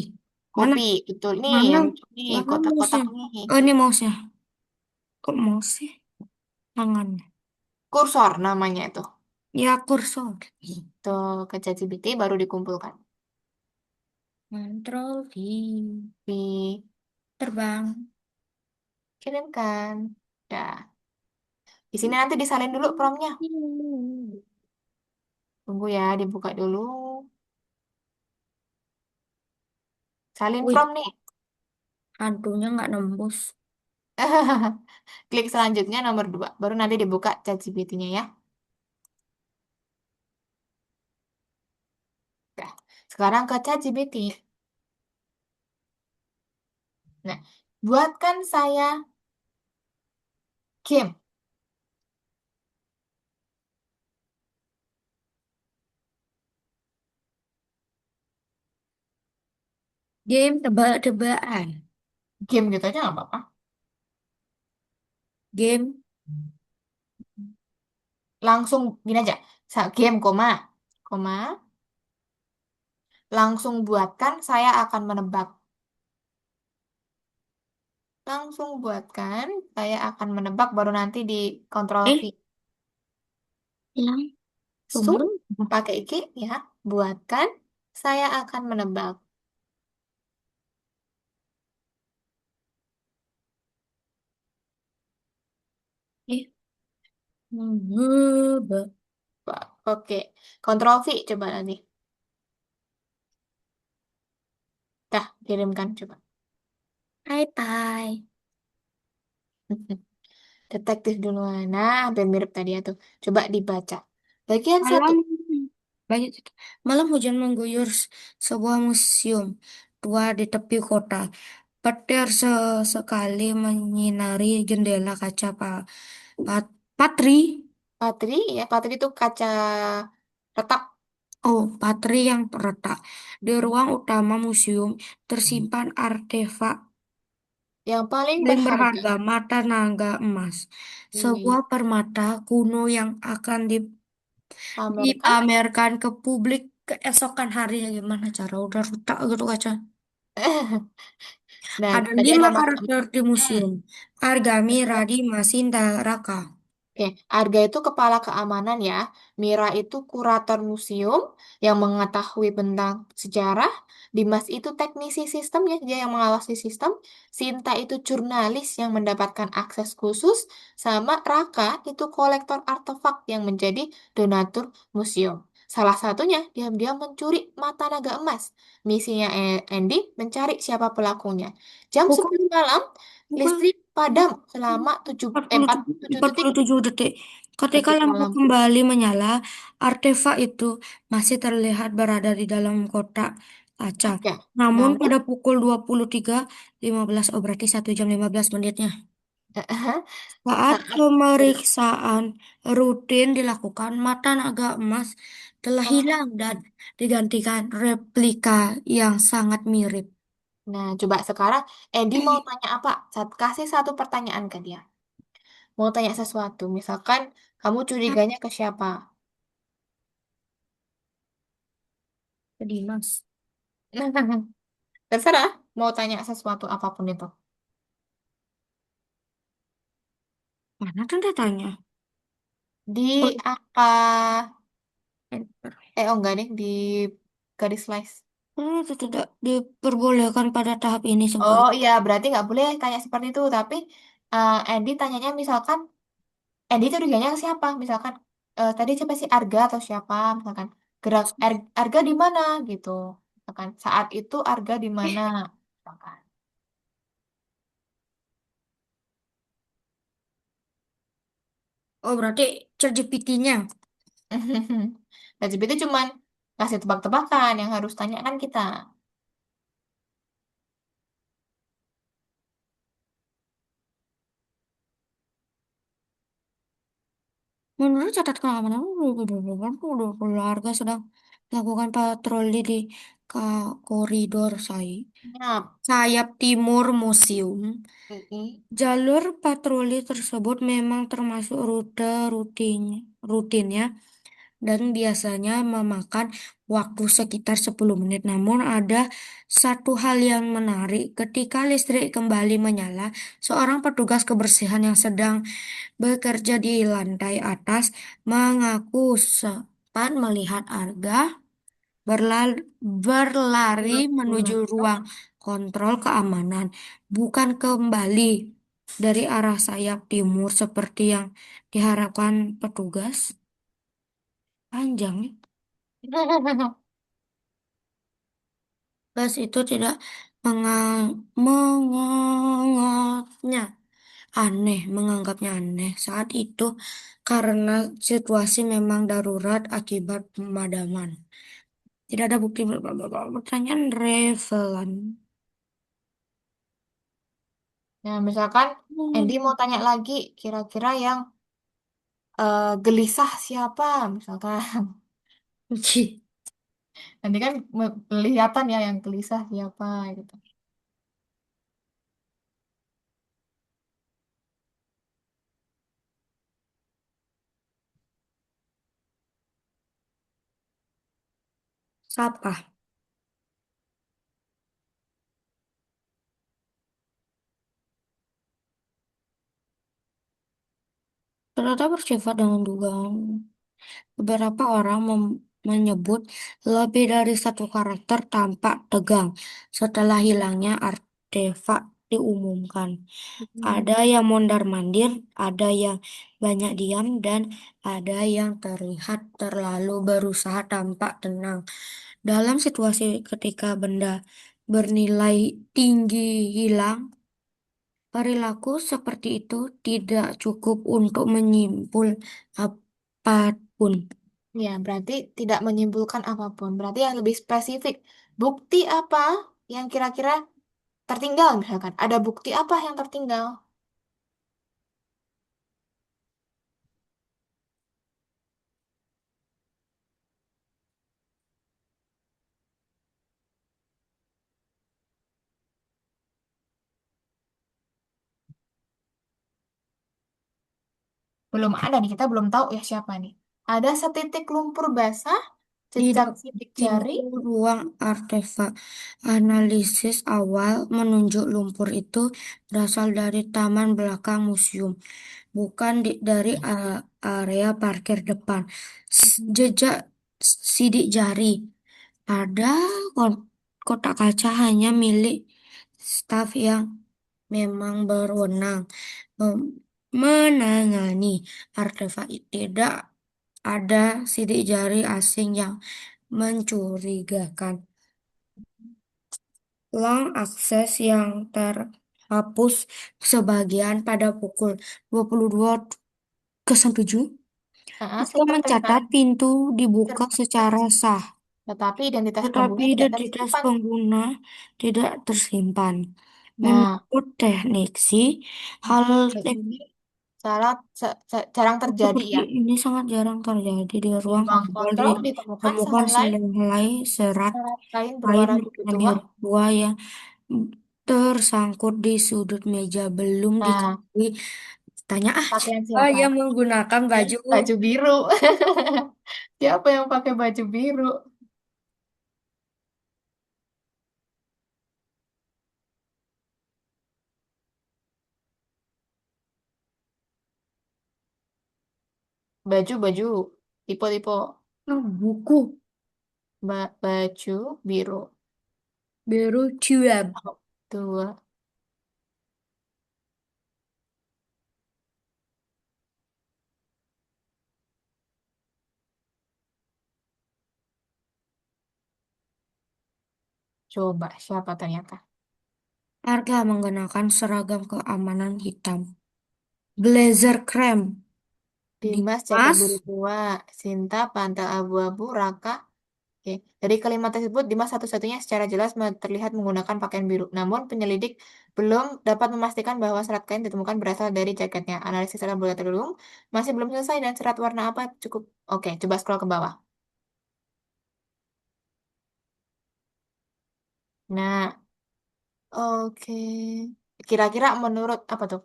Mana? Copy, betul. Nih, Mana? yang lucu nih, Mana kotak-kotak mouse-nya? nih. Oh, ini mouse-nya. Kok mouse sih? Tangannya. Kursor namanya itu. Ya, kursor. Tuh, ke ChatGPT baru dikumpulkan. Control V. Dikirimkan. Terbang. Dah. Di sini nanti disalin dulu promnya. Tunggu ya, dibuka dulu. Salin Wih, prom nih. hantunya nggak nembus. Klik selanjutnya nomor 2. Baru nanti dibuka ChatGPT-nya ya. Dah. Sekarang ke ChatGPT. Nah, buatkan saya game. Game tebak-tebakan. Game gitu aja nggak apa-apa. Game. Langsung gini aja. Game, koma. Koma. Langsung buatkan, saya akan menebak. Langsung buatkan, saya akan menebak, baru nanti di Ctrl V. Eh, hilang. Sum, Sumber. pakai G ya. Buatkan, saya akan menebak. Eh, menebak. Oke, Ctrl V coba nanti. Dah, kirimkan coba. Hai, tai. Detektif duluan. Nah, hampir mirip tadi ya tuh. Coba dibaca. Bagian satu. Malam. Banyak cerita. Malam hujan mengguyur sebuah museum tua di tepi kota. Petir sesekali menyinari jendela kaca Patri. Patri, ya Patri itu kaca retak. Oh, Patri yang terletak di ruang utama museum tersimpan artefak Yang paling paling berharga. berharga mata naga emas. Sebuah Wih, permata kuno yang akan pamerkan. dipamerkan ke publik keesokan harinya. Gimana cara udah retak gitu kaca. Nah, Ada tadi ada 5 mata. karakter di Hmm. museum. Argami, Radi, Masinda, Raka. Oke, Arga itu kepala keamanan ya. Mira itu kurator museum yang mengetahui tentang sejarah. Dimas itu teknisi sistem ya, dia yang mengawasi sistem. Sinta itu jurnalis yang mendapatkan akses khusus. Sama Raka itu kolektor artefak yang menjadi donatur museum. Salah satunya diam-diam mencuri mata naga emas. Misinya Andy mencari siapa pelakunya. Jam Bukan, 10 malam, bukan. listrik. padam selama 47 4 detik 47 detik. Ketika detik lampu malam. kembali menyala, artefak itu masih terlihat berada di dalam kotak kaca. Oke. Namun Namun pada pukul 23.15, oh berarti 1 jam 15 menitnya. Saat saat pemeriksaan rutin dilakukan, mata naga emas telah oh, hilang dan digantikan replika yang sangat mirip. nah, coba sekarang Edi mau tanya apa? Kasih satu pertanyaan ke dia. Mau tanya sesuatu. Misalkan kamu curiganya ke siapa? Ke Dimas. Terserah. Mau tanya sesuatu apapun itu. Mana tanda tanya? Di Oh, angka enter. oh enggak deh di garis slice. Itu tidak diperbolehkan pada tahap ini Oh sebagai iya, berarti nggak boleh tanya seperti itu. Tapi Edi tanyanya misalkan Edi curiganya ke siapa? Misalkan tadi siapa sih Arga atau siapa? Misalkan gerak Arga di mana gitu. Misalkan saat itu Arga di mana? Misalkan. Oh, berarti ChatGPT-nya. ChatGPT cuman kasih tebak-tebakan yang harus tanya kan kita. Menurut catatan keamanan, keluarga sedang melakukan patroli di koridor Ya, sayap timur museum. mm-mm. Jalur patroli tersebut memang termasuk rute rutinnya dan biasanya memakan waktu sekitar 10 menit. Namun ada satu hal yang menarik. Ketika listrik kembali menyala, seorang petugas kebersihan yang sedang bekerja di lantai atas mengaku sempat melihat Arga berlari menuju ruang kontrol keamanan, bukan kembali dari arah sayap timur seperti yang diharapkan petugas. Panjang ya. Bus itu tidak menganggapnya menganggapnya aneh saat itu karena situasi memang darurat akibat pemadaman. Tidak ada bukti pertanyaan relevan. Nah, misalkan Andy mau tanya lagi, kira-kira yang gelisah siapa? Misalkan, nanti kan kelihatan ya yang gelisah siapa gitu. Siapa? Ternyata bersifat dengan dugaan. Beberapa orang menyebut lebih dari satu karakter tampak tegang setelah hilangnya artefak diumumkan. Hmm. Ada yang mondar-mandir, ada yang banyak diam, dan ada yang terlihat terlalu berusaha tampak tenang. Dalam situasi ketika benda bernilai tinggi hilang, perilaku seperti itu tidak cukup untuk menyimpul apapun. Ya, berarti tidak menyimpulkan apapun. Berarti yang lebih spesifik. Bukti apa yang kira-kira tertinggal misalkan? Ada bukti apa yang tertinggal? Belum ada nih, kita belum tahu ya siapa nih. Ada setitik lumpur basah, Di jejak sidik jari. timur ruang artefak, analisis awal menunjuk lumpur itu berasal dari taman belakang museum, bukan dari area parkir depan. Jejak sidik jari pada kotak kaca hanya milik staf yang memang berwenang mem- menangani artefak. Tidak ada sidik jari asing yang mencurigakan. Long akses yang terakhir. hapus sebagian pada pukul 22:07. Siswa Terima. mencatat pintu dibuka secara sah, Tetapi identitas tetapi pengguna tidak identitas tersimpan. pengguna tidak tersimpan. Nah, Menurut teknik sih, hal ini jarang terjadi seperti ya. ini sangat jarang terjadi di Di ruang ruang kontrol. kontrol ditemukan Ditemukan sehelai sehelai serat serat kain kain berwarna biru tua. biru tua yang tersangkut di sudut meja. Belum Nah, diketahui. Tanya pakaian siapa siapa? yang menggunakan Yang baju baju biru. Siapa yang pakai baju biru? Baju, tipe-tipe buku baju biru. biru cuab. Oh, tua. Coba siapa ternyata? Arga menggunakan seragam keamanan hitam. Blazer krem. Dimas jaket biru Dimas tua, Sinta pantal abu-abu, Raka. Oke. Dari kalimat tersebut, Dimas satu-satunya secara jelas terlihat menggunakan pakaian biru. Namun, penyelidik belum dapat memastikan bahwa serat kain ditemukan berasal dari jaketnya. Analisis laboratorium masih belum selesai dan serat warna apa cukup. Oke, coba scroll ke bawah. Nah, oke. Kira-kira menurut apa tuh?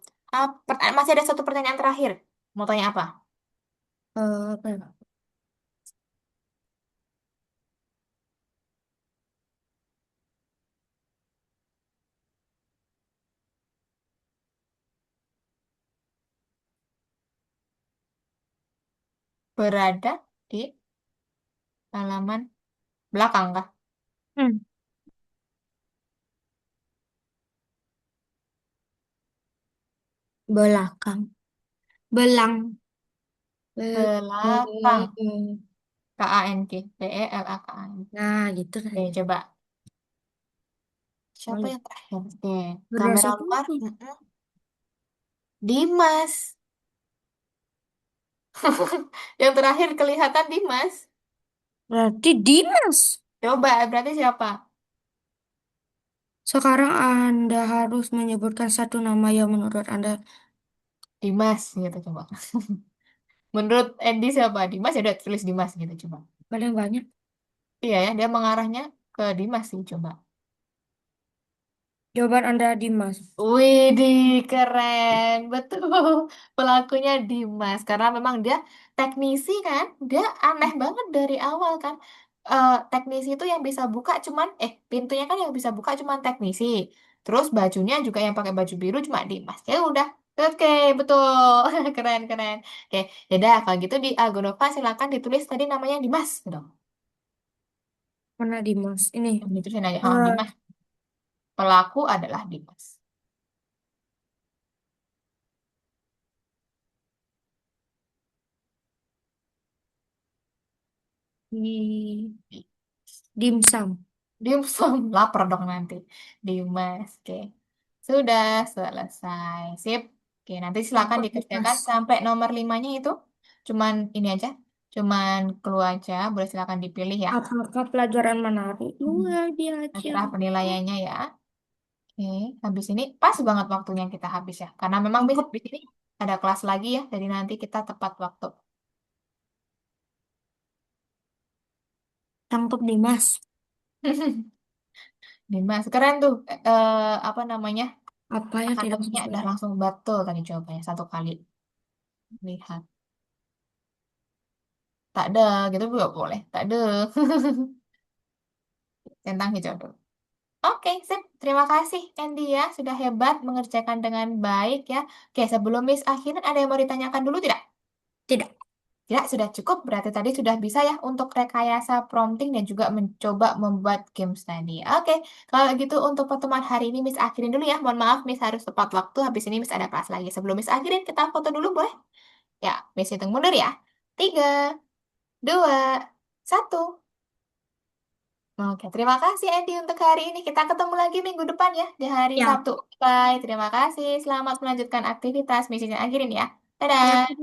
Masih ada satu pertanyaan terakhir. Mau tanya apa? apa ya? Berada di halaman belakang kah? Hmm, belakang. Belang. Belakang. Belang. KANG. BELAKANG. Nah, gitu Oke, tadi. coba. Siapa Malu. yang terakhir? Oke, kamera Berdasarkan luar. apa? Dimas. Yang terakhir kelihatan Dimas. Berarti Dimas. Coba, berarti siapa? Sekarang Anda harus menyebutkan satu nama yang menurut Anda Dimas, gitu coba. Menurut Andy siapa? Dimas ya udah tulis Dimas gitu coba. paling banyak. Iya ya, dia mengarahnya ke Dimas sih coba. Jawaban Anda Dimas. Widih, keren. Betul. Pelakunya Dimas. Karena memang dia teknisi kan. Dia aneh banget dari awal kan. Teknisi itu yang bisa buka cuman, pintunya kan yang bisa buka cuman teknisi. Terus bajunya juga yang pakai baju biru cuma Dimas. Ya udah. Oke, betul. Keren, keren. Oke, ya udah. Kalau gitu di Agonova silakan ditulis tadi namanya Dimas. Gitu. Mana Dimas? Ini. Ditulisin aja. Oh, eh, Dimas. Pelaku adalah Dimas. di dimsum. Dimsum, lapar dong nanti. Dimas, oke. Sudah selesai. Sip. Oke, nanti silakan Tangkap dikerjakan Dimas. sampai nomor limanya itu. Cuman ini aja. Cuman clue aja. Boleh silakan dipilih ya. Apakah pelajaran menarik? Hmm. Luar biasa. Terserah penilaiannya ya. Oke, habis ini pas banget waktunya kita habis ya. Karena memang besok Tangkap, habis ini ada kelas lagi ya. Jadi nanti kita tepat waktu. tangkap Dimas. Dimas, keren tuh. Apa namanya? Apa yang tidak Akademinya sesuai? udah langsung betul tadi jawabannya. Satu kali lihat. Tak ada, gitu juga boleh. Tak ada. Centang hijau dulu. Oke, sip. Terima kasih, Andy ya. Sudah hebat mengerjakan dengan baik ya. Oke, sebelum Miss akhirin, ada yang mau ditanyakan dulu tidak? Tidak. Tidak, sudah cukup. Berarti tadi sudah bisa ya untuk rekayasa prompting dan juga mencoba membuat games tadi. Oke, kalau gitu untuk pertemuan hari ini Miss akhirin dulu ya. Mohon maaf, Miss harus tepat waktu. Habis ini Miss ada kelas lagi. Sebelum Miss akhirin, kita foto dulu boleh? Ya, Miss hitung mundur ya. 3, 2, 1. Oke, terima kasih Andy untuk hari ini. Kita ketemu lagi minggu depan ya, di hari Ya, Sabtu. Bye, terima kasih. Selamat melanjutkan aktivitas. Misinya akhirin ya. ya. Dadah.